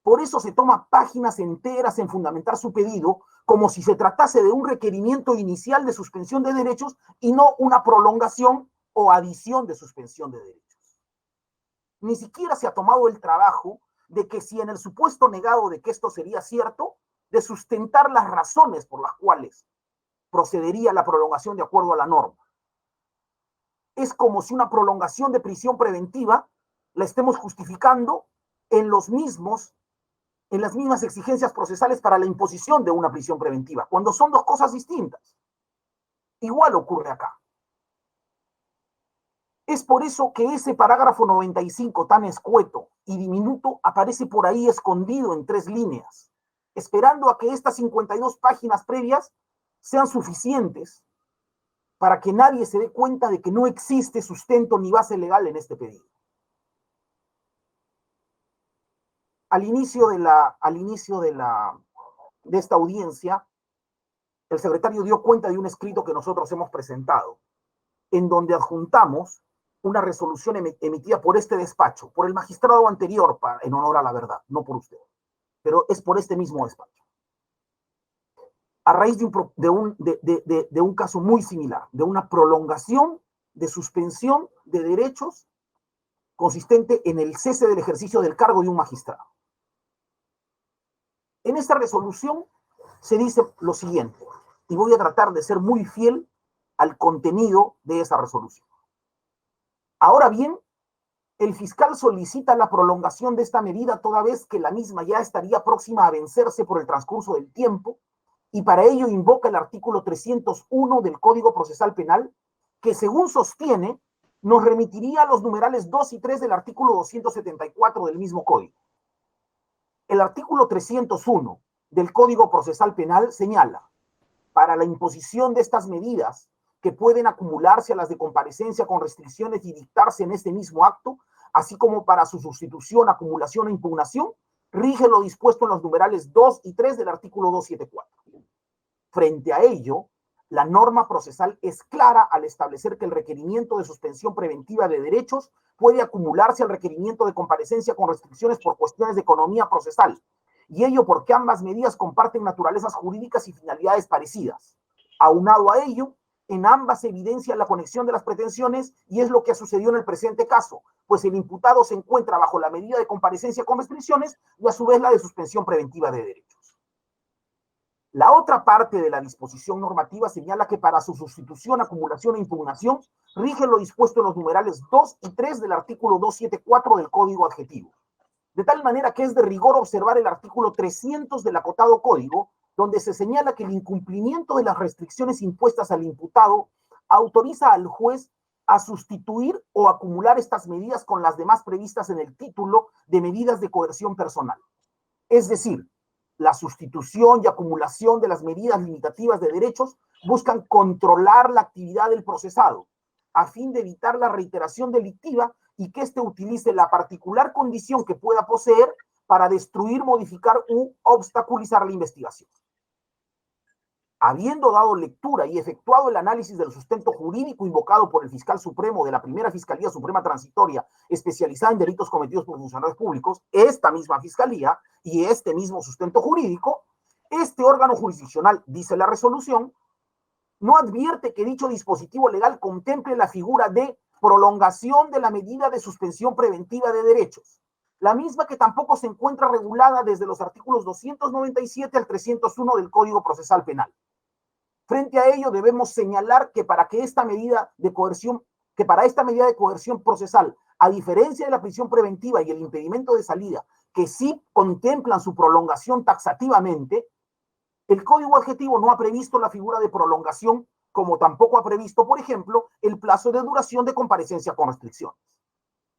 Por eso se toma páginas enteras en fundamentar su pedido como si se tratase de un requerimiento inicial de suspensión de derechos y no una prolongación o adición de suspensión de derechos. Ni siquiera se ha tomado el trabajo de que, si en el supuesto negado de que esto sería cierto, de sustentar las razones por las cuales procedería la prolongación de acuerdo a la norma. Es como si una prolongación de prisión preventiva la estemos justificando en las mismas exigencias procesales para la imposición de una prisión preventiva, cuando son dos cosas distintas. Igual ocurre acá. Es por eso que ese parágrafo 95 tan escueto y diminuto aparece por ahí escondido en 3 líneas, esperando a que estas 52 páginas previas sean suficientes para que nadie se dé cuenta de que no existe sustento ni base legal en este pedido. Al inicio de esta audiencia, el secretario dio cuenta de un escrito que nosotros hemos presentado, en donde adjuntamos una resolución emitida por este despacho, por el magistrado anterior, en honor a la verdad, no por usted, pero es por este mismo despacho, a raíz de un caso muy similar, de una prolongación de suspensión de derechos consistente en el cese del ejercicio del cargo de un magistrado. En esta resolución se dice lo siguiente, y voy a tratar de ser muy fiel al contenido de esa resolución. Ahora bien, el fiscal solicita la prolongación de esta medida toda vez que la misma ya estaría próxima a vencerse por el transcurso del tiempo, y para ello invoca el artículo 301 del Código Procesal Penal, que según sostiene, nos remitiría a los numerales 2 y 3 del artículo 274 del mismo código. El artículo 301 del Código Procesal Penal señala, para la imposición de estas medidas que pueden acumularse a las de comparecencia con restricciones y dictarse en este mismo acto, así como para su sustitución, acumulación e impugnación, rige lo dispuesto en los numerales 2 y 3 del artículo 274. Frente a ello, la norma procesal es clara al establecer que el requerimiento de suspensión preventiva de derechos puede acumularse al requerimiento de comparecencia con restricciones por cuestiones de economía procesal, y ello porque ambas medidas comparten naturalezas jurídicas y finalidades parecidas. Aunado a ello, en ambas se evidencia la conexión de las pretensiones y es lo que ha sucedido en el presente caso, pues el imputado se encuentra bajo la medida de comparecencia con restricciones y a su vez la de suspensión preventiva de derechos. La otra parte de la disposición normativa señala que para su sustitución, acumulación e impugnación rige lo dispuesto en los numerales 2 y 3 del artículo 274 del Código Adjetivo. De tal manera que es de rigor observar el artículo 300 del acotado código, donde se señala que el incumplimiento de las restricciones impuestas al imputado autoriza al juez a sustituir o acumular estas medidas con las demás previstas en el título de medidas de coerción personal. Es decir, la sustitución y acumulación de las medidas limitativas de derechos buscan controlar la actividad del procesado, a fin de evitar la reiteración delictiva y que éste utilice la particular condición que pueda poseer para destruir, modificar u obstaculizar la investigación. Habiendo dado lectura y efectuado el análisis del sustento jurídico invocado por el fiscal supremo de la primera Fiscalía Suprema Transitoria especializada en delitos cometidos por funcionarios públicos, esta misma fiscalía y este mismo sustento jurídico, este órgano jurisdiccional, dice la resolución, no advierte que dicho dispositivo legal contemple la figura de prolongación de la medida de suspensión preventiva de derechos, la misma que tampoco se encuentra regulada desde los artículos 297 al 301 del Código Procesal Penal. Frente a ello, debemos señalar que para esta medida de coerción procesal, a diferencia de la prisión preventiva y el impedimento de salida, que sí contemplan su prolongación taxativamente, el Código Adjetivo no ha previsto la figura de prolongación, como tampoco ha previsto, por ejemplo, el plazo de duración de comparecencia con restricciones.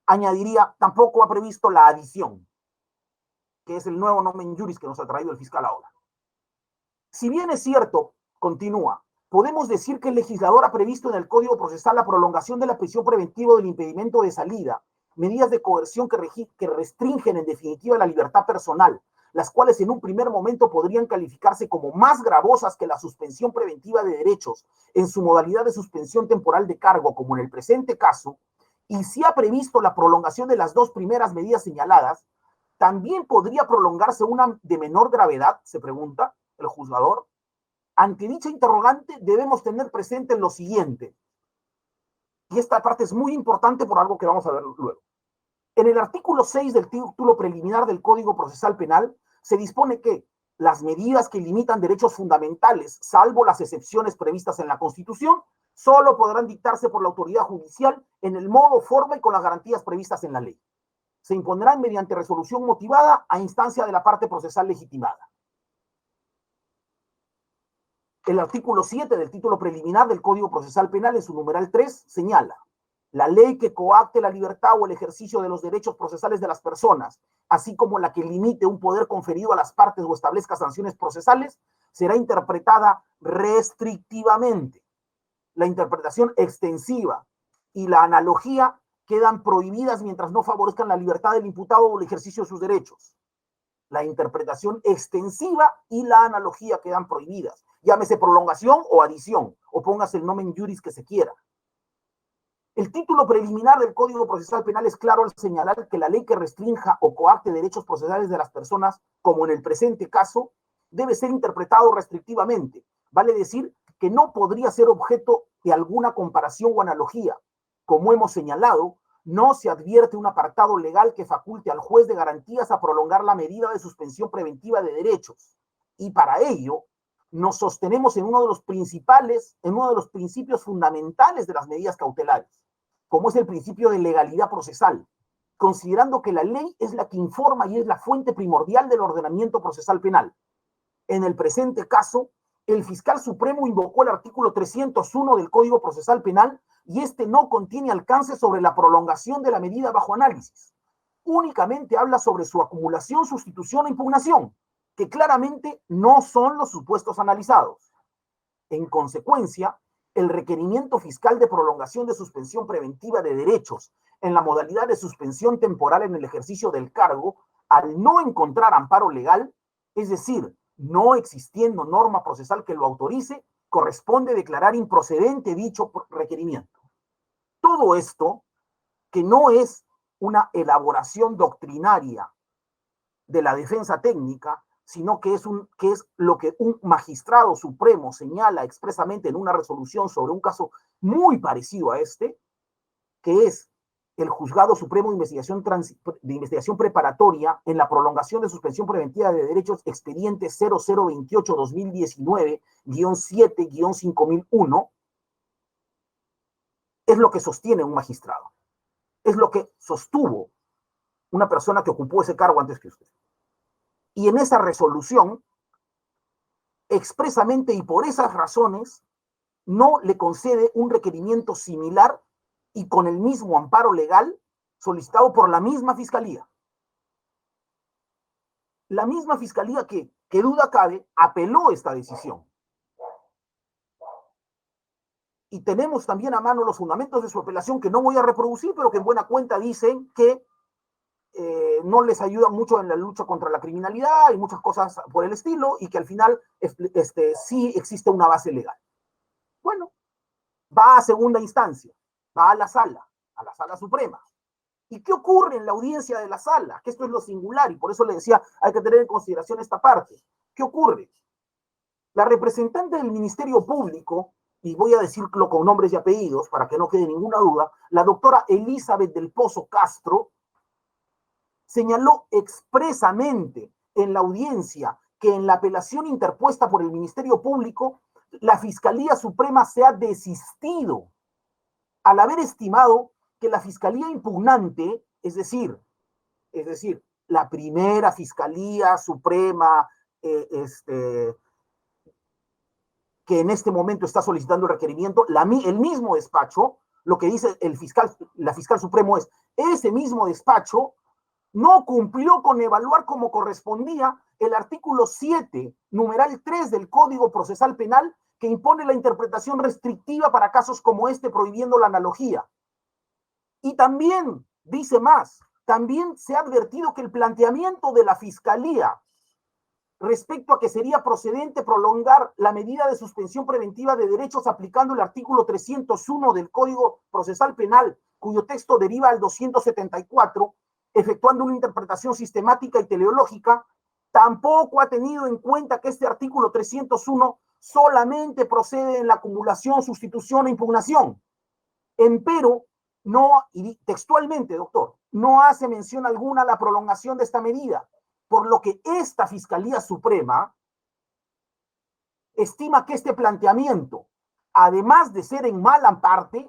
Añadiría, tampoco ha previsto la adición, que es el nuevo nomen juris que nos ha traído el fiscal ahora. Si bien es cierto, continúa, podemos decir que el legislador ha previsto en el Código Procesal la prolongación de la prisión preventiva del impedimento de salida, medidas de coerción que restringen en definitiva la libertad personal, las cuales en un primer momento podrían calificarse como más gravosas que la suspensión preventiva de derechos en su modalidad de suspensión temporal de cargo, como en el presente caso, y si ha previsto la prolongación de las dos primeras medidas señaladas, también podría prolongarse una de menor gravedad, se pregunta el juzgador. Ante dicha interrogante debemos tener presente lo siguiente, y esta parte es muy importante por algo que vamos a ver luego. En el artículo 6 del título preliminar del Código Procesal Penal se dispone que las medidas que limitan derechos fundamentales, salvo las excepciones previstas en la Constitución, solo podrán dictarse por la autoridad judicial en el modo, forma y con las garantías previstas en la ley. Se impondrán mediante resolución motivada a instancia de la parte procesal legitimada. El artículo 7 del título preliminar del Código Procesal Penal, en su numeral 3, señala: la ley que coacte la libertad o el ejercicio de los derechos procesales de las personas, así como la que limite un poder conferido a las partes o establezca sanciones procesales, será interpretada restrictivamente. La interpretación extensiva y la analogía quedan prohibidas mientras no favorezcan la libertad del imputado o el ejercicio de sus derechos. la interpretación extensiva y la analogía quedan prohibidas. Llámese prolongación o adición, o póngase el nomen juris que se quiera. El título preliminar del Código Procesal Penal es claro al señalar que la ley que restrinja o coacte derechos procesales de las personas, como en el presente caso, debe ser interpretado restrictivamente. Vale decir que no podría ser objeto de alguna comparación o analogía. Como hemos señalado, no se advierte un apartado legal que faculte al juez de garantías a prolongar la medida de suspensión preventiva de derechos. Y para ello, nos sostenemos en uno de los principios fundamentales de las medidas cautelares, como es el principio de legalidad procesal, considerando que la ley es la que informa y es la fuente primordial del ordenamiento procesal penal. En el presente caso, el fiscal supremo invocó el artículo 301 del Código Procesal Penal y este no contiene alcance sobre la prolongación de la medida bajo análisis. Únicamente habla sobre su acumulación, sustitución e impugnación, que claramente no son los supuestos analizados. En consecuencia, el requerimiento fiscal de prolongación de suspensión preventiva de derechos en la modalidad de suspensión temporal en el ejercicio del cargo, al no encontrar amparo legal, es decir, no existiendo norma procesal que lo autorice, corresponde declarar improcedente dicho requerimiento. Todo esto, que no es una elaboración doctrinaria de la defensa técnica, sino que es lo que un magistrado supremo señala expresamente en una resolución sobre un caso muy parecido a este, que es el Juzgado Supremo de Investigación Preparatoria en la prolongación de suspensión preventiva de derechos expediente 0028-2019-7-5001, es lo que sostiene un magistrado, es lo que sostuvo una persona que ocupó ese cargo antes que usted. Y en esa resolución, expresamente y por esas razones, no le concede un requerimiento similar y con el mismo amparo legal solicitado por la misma fiscalía. La misma fiscalía que duda cabe, apeló esta decisión. Y tenemos también a mano los fundamentos de su apelación que no voy a reproducir, pero que en buena cuenta dicen que no les ayudan mucho en la lucha contra la criminalidad y muchas cosas por el estilo, y que al final sí existe una base legal. Bueno, va a segunda instancia, va a la sala suprema. ¿Y qué ocurre en la audiencia de la sala? Que esto es lo singular, y por eso le decía, hay que tener en consideración esta parte. ¿Qué ocurre? La representante del Ministerio Público, y voy a decirlo con nombres y apellidos para que no quede ninguna duda, la doctora Elizabeth del Pozo Castro, señaló expresamente en la audiencia que en la apelación interpuesta por el Ministerio Público, la Fiscalía Suprema se ha desistido al haber estimado que la Fiscalía impugnante, es decir, la primera Fiscalía Suprema que en este momento está solicitando el requerimiento, el mismo despacho, lo que dice la Fiscal Supremo es, ese mismo despacho no cumplió con evaluar como correspondía el artículo 7, numeral 3 del Código Procesal Penal, que impone la interpretación restrictiva para casos como este, prohibiendo la analogía. Y también, dice más, también se ha advertido que el planteamiento de la Fiscalía respecto a que sería procedente prolongar la medida de suspensión preventiva de derechos aplicando el artículo 301 del Código Procesal Penal, cuyo texto deriva al 274, efectuando una interpretación sistemática y teleológica, tampoco ha tenido en cuenta que este artículo 301 solamente procede en la acumulación, sustitución e impugnación. Empero, no, y textualmente, doctor, no hace mención alguna a la prolongación de esta medida, por lo que esta Fiscalía Suprema estima que este planteamiento, además de ser en mala parte,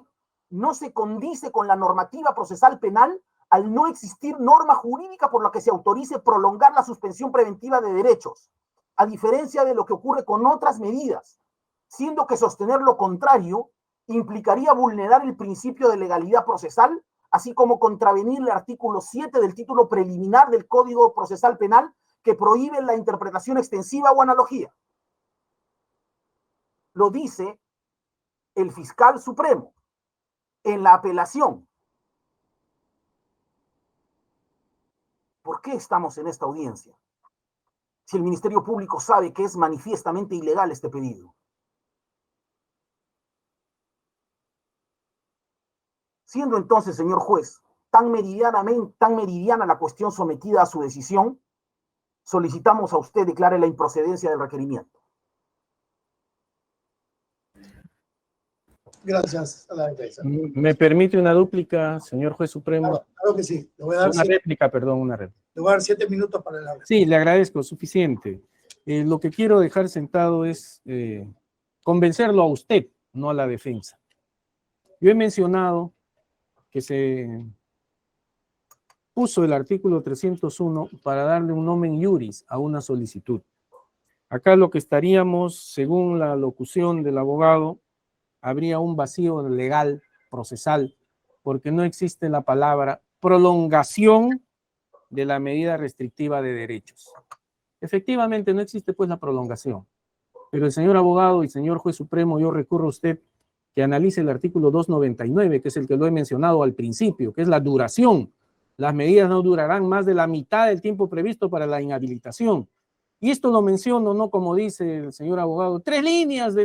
no se condice con la normativa procesal penal al no existir norma jurídica por la que se autorice prolongar la suspensión preventiva de derechos, a diferencia de lo que ocurre con otras medidas, siendo que sostener lo contrario implicaría vulnerar el principio de legalidad procesal, así como contravenir el artículo 7 del título preliminar del Código Procesal Penal, que prohíbe la interpretación extensiva o analogía. Lo dice el Fiscal Supremo en la apelación. ¿Por qué estamos en esta audiencia? si el Ministerio Público sabe que es manifiestamente ilegal este pedido? Siendo entonces, señor juez, tan meridiana la cuestión sometida a su decisión, solicitamos a usted declare la improcedencia del requerimiento. Gracias a la defensa. ¿Me permite una dúplica, señor juez supremo? Claro que sí. Le voy a dar Una réplica, perdón, una réplica. le voy a dar 7 minutos para el habla. Sí, le agradezco, suficiente. Lo que quiero dejar sentado es convencerlo a usted, no a la defensa. Yo he mencionado que se puso el artículo 301 para darle un nomen iuris a una solicitud. Acá lo que estaríamos, según la locución del abogado, habría un vacío legal, procesal, porque no existe la palabra prolongación de la medida restrictiva de derechos. Efectivamente, no existe pues la prolongación. Pero el señor abogado y señor juez supremo, yo recurro a usted que analice el artículo 299, que es el que lo he mencionado al principio, que es la duración. Las medidas no durarán más de la mitad del tiempo previsto para la inhabilitación. Y esto lo menciono, no como dice el señor abogado, 3 líneas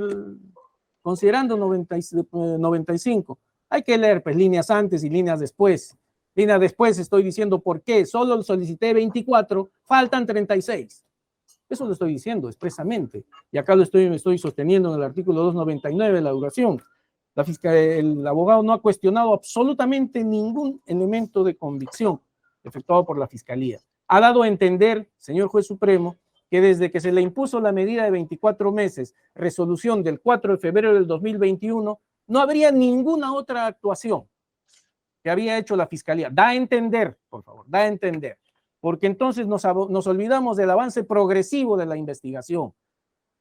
considerando 95. Hay que leer pues líneas antes y líneas después. Líneas después estoy diciendo por qué. Solo solicité 24, faltan 36. Eso lo estoy diciendo expresamente. Y acá me estoy sosteniendo en el artículo 299, la duración. El abogado no ha cuestionado absolutamente ningún elemento de convicción efectuado por la Fiscalía. Ha dado a entender, señor juez supremo, que desde que se le impuso la medida de 24 meses, resolución del 4 de febrero del 2021, no habría ninguna otra actuación que había hecho la Fiscalía. Da a entender, por favor, da a entender. Porque entonces nos olvidamos del avance progresivo de la investigación.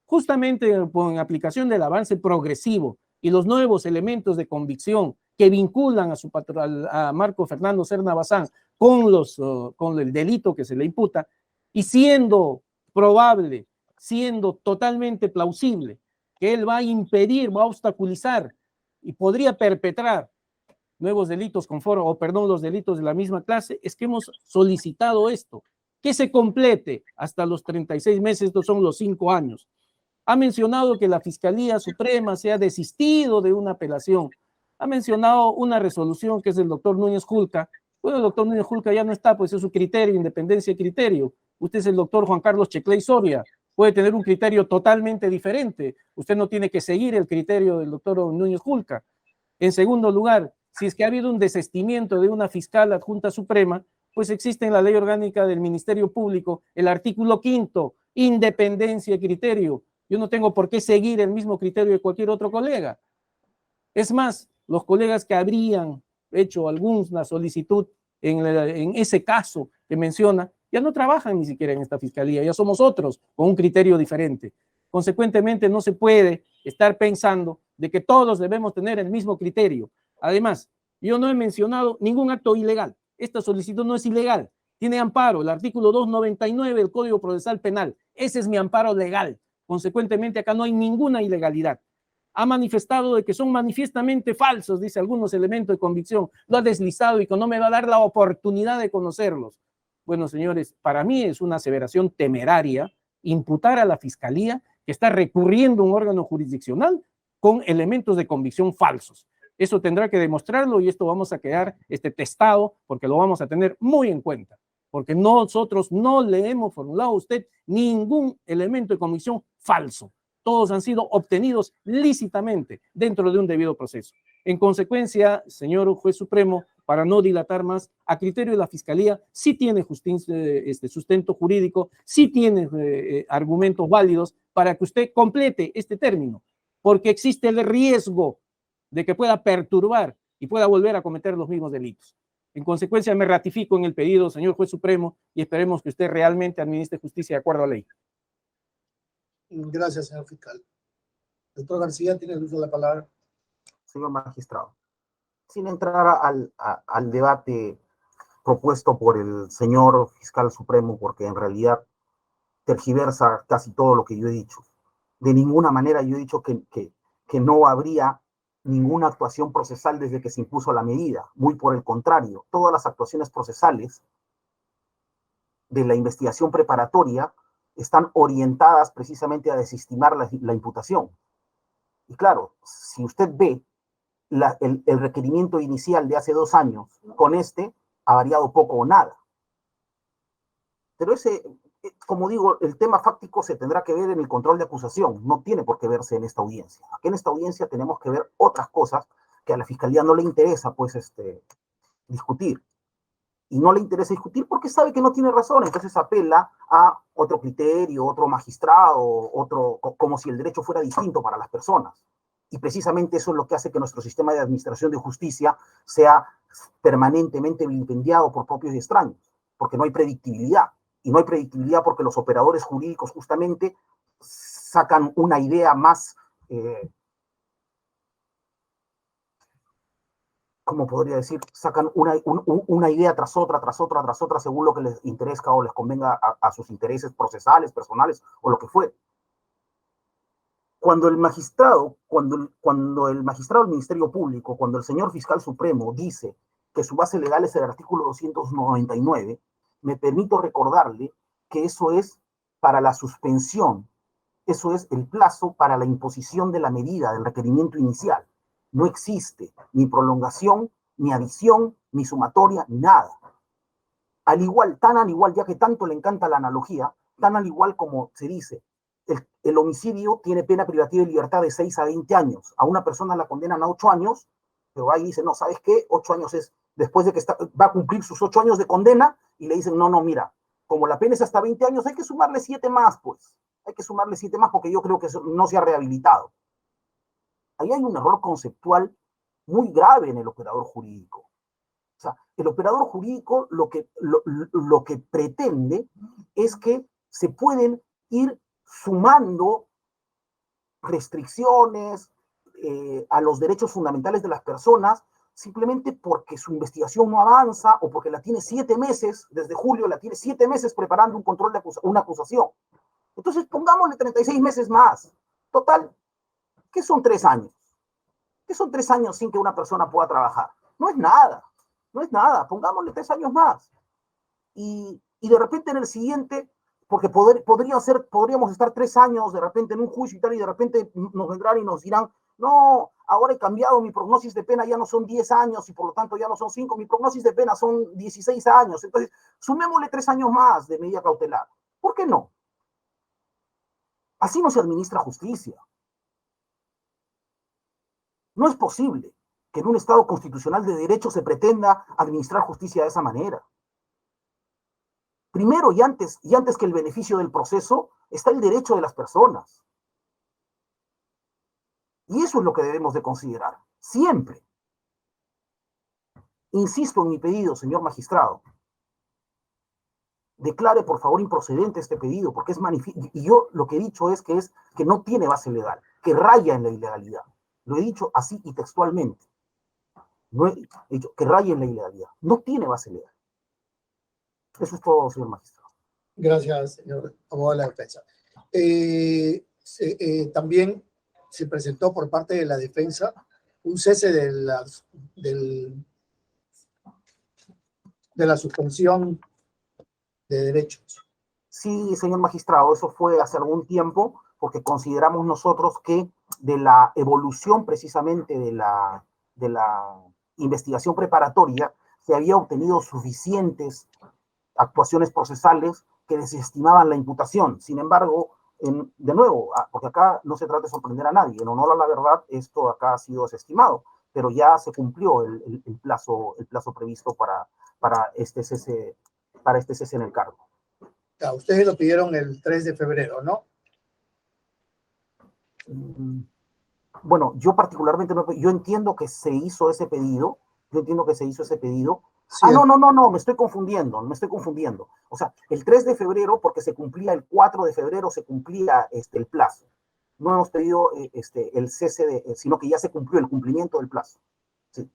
Justamente en aplicación del avance progresivo y los nuevos elementos de convicción que vinculan a Marco Fernando Serna Bazán con el delito que se le imputa, y siendo probable, siendo totalmente plausible que él va a impedir, va a obstaculizar y podría perpetrar nuevos delitos los delitos de la misma clase, es que hemos solicitado esto, que se complete hasta los 36 meses, estos son los 5 años. Ha mencionado que la Fiscalía Suprema se ha desistido de una apelación. Ha mencionado una resolución que es del doctor Núñez Julca. Bueno, el doctor Núñez Julca ya no está, pues es su criterio, independencia de criterio. Usted es el doctor Juan Carlos Checley Soria. Puede tener un criterio totalmente diferente. Usted no tiene que seguir el criterio del doctor Núñez Julca. En segundo lugar, si es que ha habido un desistimiento de una fiscal adjunta suprema, pues existe en la ley orgánica del Ministerio Público el artículo 5º, independencia de criterio. Yo no tengo por qué seguir el mismo criterio de cualquier otro colega. Es más, los colegas que habrían hecho alguna solicitud en ese caso que menciona, ya no trabajan ni siquiera en esta fiscalía, ya somos otros con un criterio diferente. Consecuentemente, no se puede estar pensando de que todos debemos tener el mismo criterio. Además, yo no he mencionado ningún acto ilegal. Esta solicitud no es ilegal. Tiene amparo, el artículo 299 del Código Procesal Penal. Ese es mi amparo legal. Consecuentemente, acá no hay ninguna ilegalidad. Ha manifestado de que son manifiestamente falsos, dice algunos elementos de convicción. Lo ha deslizado y que no me va a dar la oportunidad de conocerlos. Bueno, señores, para mí es una aseveración temeraria imputar a la Fiscalía que está recurriendo a un órgano jurisdiccional con elementos de convicción falsos. Eso tendrá que demostrarlo y esto vamos a quedar testado porque lo vamos a tener muy en cuenta. Porque nosotros no le hemos formulado a usted ningún elemento de convicción falso. Todos han sido obtenidos lícitamente dentro de un debido proceso. En consecuencia, señor juez supremo, para no dilatar más, a criterio de la Fiscalía, sí tiene sustento jurídico, sí tiene argumentos válidos para que usted complete este término, porque existe el riesgo de que pueda perturbar y pueda volver a cometer los mismos delitos. En consecuencia, me ratifico en el pedido, señor juez supremo, y esperemos que usted realmente administre justicia de acuerdo a la ley. Gracias, señor fiscal. Doctor García, tiene el uso de la palabra. Señor magistrado, sin entrar al debate propuesto por el señor fiscal supremo, porque en realidad tergiversa casi todo lo que yo he dicho. De ninguna manera yo he dicho que no habría ninguna actuación procesal desde que se impuso la medida. Muy por el contrario, todas las actuaciones procesales de la investigación preparatoria están orientadas precisamente a desestimar la imputación. Y claro, si usted ve el requerimiento inicial de hace 2 años con ha variado poco o nada. Pero como digo, el tema fáctico se tendrá que ver en el control de acusación, no tiene por qué verse en esta audiencia. Aquí en esta audiencia tenemos que ver otras cosas que a la Fiscalía no le interesa, pues, discutir. Y no le interesa discutir porque sabe que no tiene razón, entonces apela a otro criterio, otro magistrado, como si el derecho fuera distinto para las personas. Y precisamente eso es lo que hace que nuestro sistema de administración de justicia sea permanentemente vilipendiado por propios y extraños, porque no hay predictibilidad. Y no hay predictibilidad porque los operadores jurídicos justamente sacan una idea más, ¿cómo podría decir? Sacan una idea tras otra, según lo que les interesa o les convenga a sus intereses procesales, personales o lo que fuere. Cuando el magistrado del Ministerio Público, cuando el señor fiscal supremo dice que su base legal es el artículo 299, me permito recordarle que eso es para la suspensión, eso es el plazo para la imposición de la medida del requerimiento inicial. No existe ni prolongación, ni adición, ni sumatoria, ni nada. Tan al igual, ya que tanto le encanta la analogía, tan al igual como se dice, el homicidio tiene pena privativa de libertad de 6 a 20 años. A una persona la condenan a 8 años, pero ahí dice, no, ¿sabes qué? 8 años es después de que va a cumplir sus 8 años de condena, y le dicen, no, mira, como la pena es hasta 20 años, hay que sumarle 7 más, pues. Hay que sumarle 7 más porque yo creo que no se ha rehabilitado. Ahí hay un error conceptual muy grave en el operador jurídico. O sea, el operador jurídico lo que pretende es que se pueden ir sumando restricciones a los derechos fundamentales de las personas simplemente porque su investigación no avanza o porque la tiene 7 meses, desde julio la tiene 7 meses preparando un control de una acusación. Entonces pongámosle 36 meses más. Total, ¿qué son 3 años? ¿Qué son 3 años sin que una persona pueda trabajar? No es nada, no es nada. Pongámosle 3 años más. Y de repente en el siguiente, porque podríamos estar 3 años de repente en un juicio y tal, y de repente nos vendrán y nos dirán, no, ahora he cambiado, mi prognosis de pena ya no son 10 años y por lo tanto ya no son 5, mi prognosis de pena son 16 años. Entonces, sumémosle 3 años más de medida cautelar. ¿Por qué no? Así no se administra justicia. No es posible que en un Estado constitucional de derecho se pretenda administrar justicia de esa manera. Primero y antes que el beneficio del proceso, está el derecho de las personas. Y eso es lo que debemos de considerar, siempre. Insisto en mi pedido, señor magistrado. Declare, por favor, improcedente este pedido, porque es manifiesto. Y yo lo que he dicho es que no tiene base legal, que raya en la ilegalidad. Lo he dicho así y textualmente. No he dicho que raya en la ilegalidad. No tiene base legal. Eso es todo, señor magistrado. Gracias, señor abogado de la defensa. También se presentó por parte de la defensa un cese de la suspensión de derechos. Sí, señor magistrado, eso fue hace algún tiempo, porque consideramos nosotros que de la evolución precisamente de la investigación preparatoria se había obtenido suficientes actuaciones procesales que desestimaban la imputación. Sin embargo, de nuevo, porque acá no se trata de sorprender a nadie, en honor a la verdad, esto acá ha sido desestimado, pero ya se cumplió el plazo previsto para este cese en el cargo. Ustedes lo pidieron el 3 de febrero, ¿no? Bueno, yo particularmente, yo entiendo que se hizo ese pedido, Sí, no, me estoy confundiendo. O sea, el 3 de febrero, porque se cumplía el 4 de febrero, se cumplía el plazo. No hemos pedido el cese, sino que ya se cumplió el cumplimiento del plazo. Sí.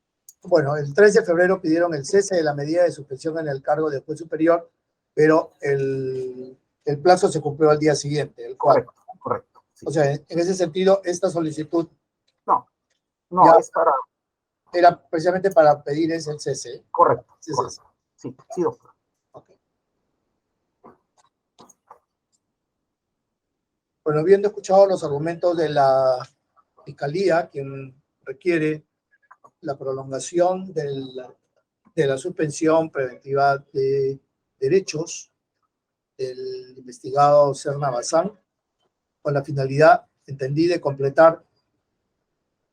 Bueno, el 3 de febrero pidieron el cese de la medida de suspensión en el cargo del juez superior, pero el plazo se cumplió al día siguiente, el 4. Correcto. Sí. O sea, en ese sentido, esta solicitud No, es para... Era precisamente para pedir el cese. Correcto. Sí, doctor. Okay. Bueno, habiendo escuchado los argumentos de la Fiscalía, quien requiere la prolongación de la suspensión preventiva de derechos del investigado Serna Bazán, con la finalidad, entendí, de completar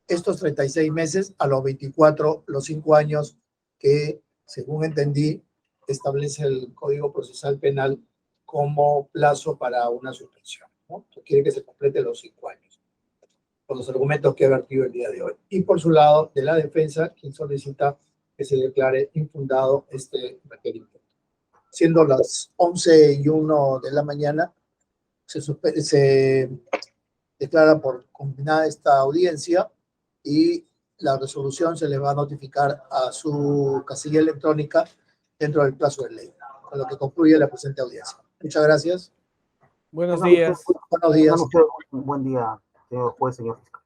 estos 36 meses a los 24, los 5 años que, según entendí, establece el Código Procesal Penal como plazo para una suspensión, ¿no? Quiere que se complete los 5 años, con los argumentos que he vertido el día de hoy. Y por su lado, de la defensa, quien solicita que se declare infundado este requerimiento. Siendo las 11:01 de la mañana, se declara por culminada esta audiencia y la resolución se le va a notificar a su casilla electrónica dentro del plazo de ley, con lo que concluye la presente audiencia. Muchas gracias. Buenos días. Buenos días. Buen día, señor juez, señor fiscal.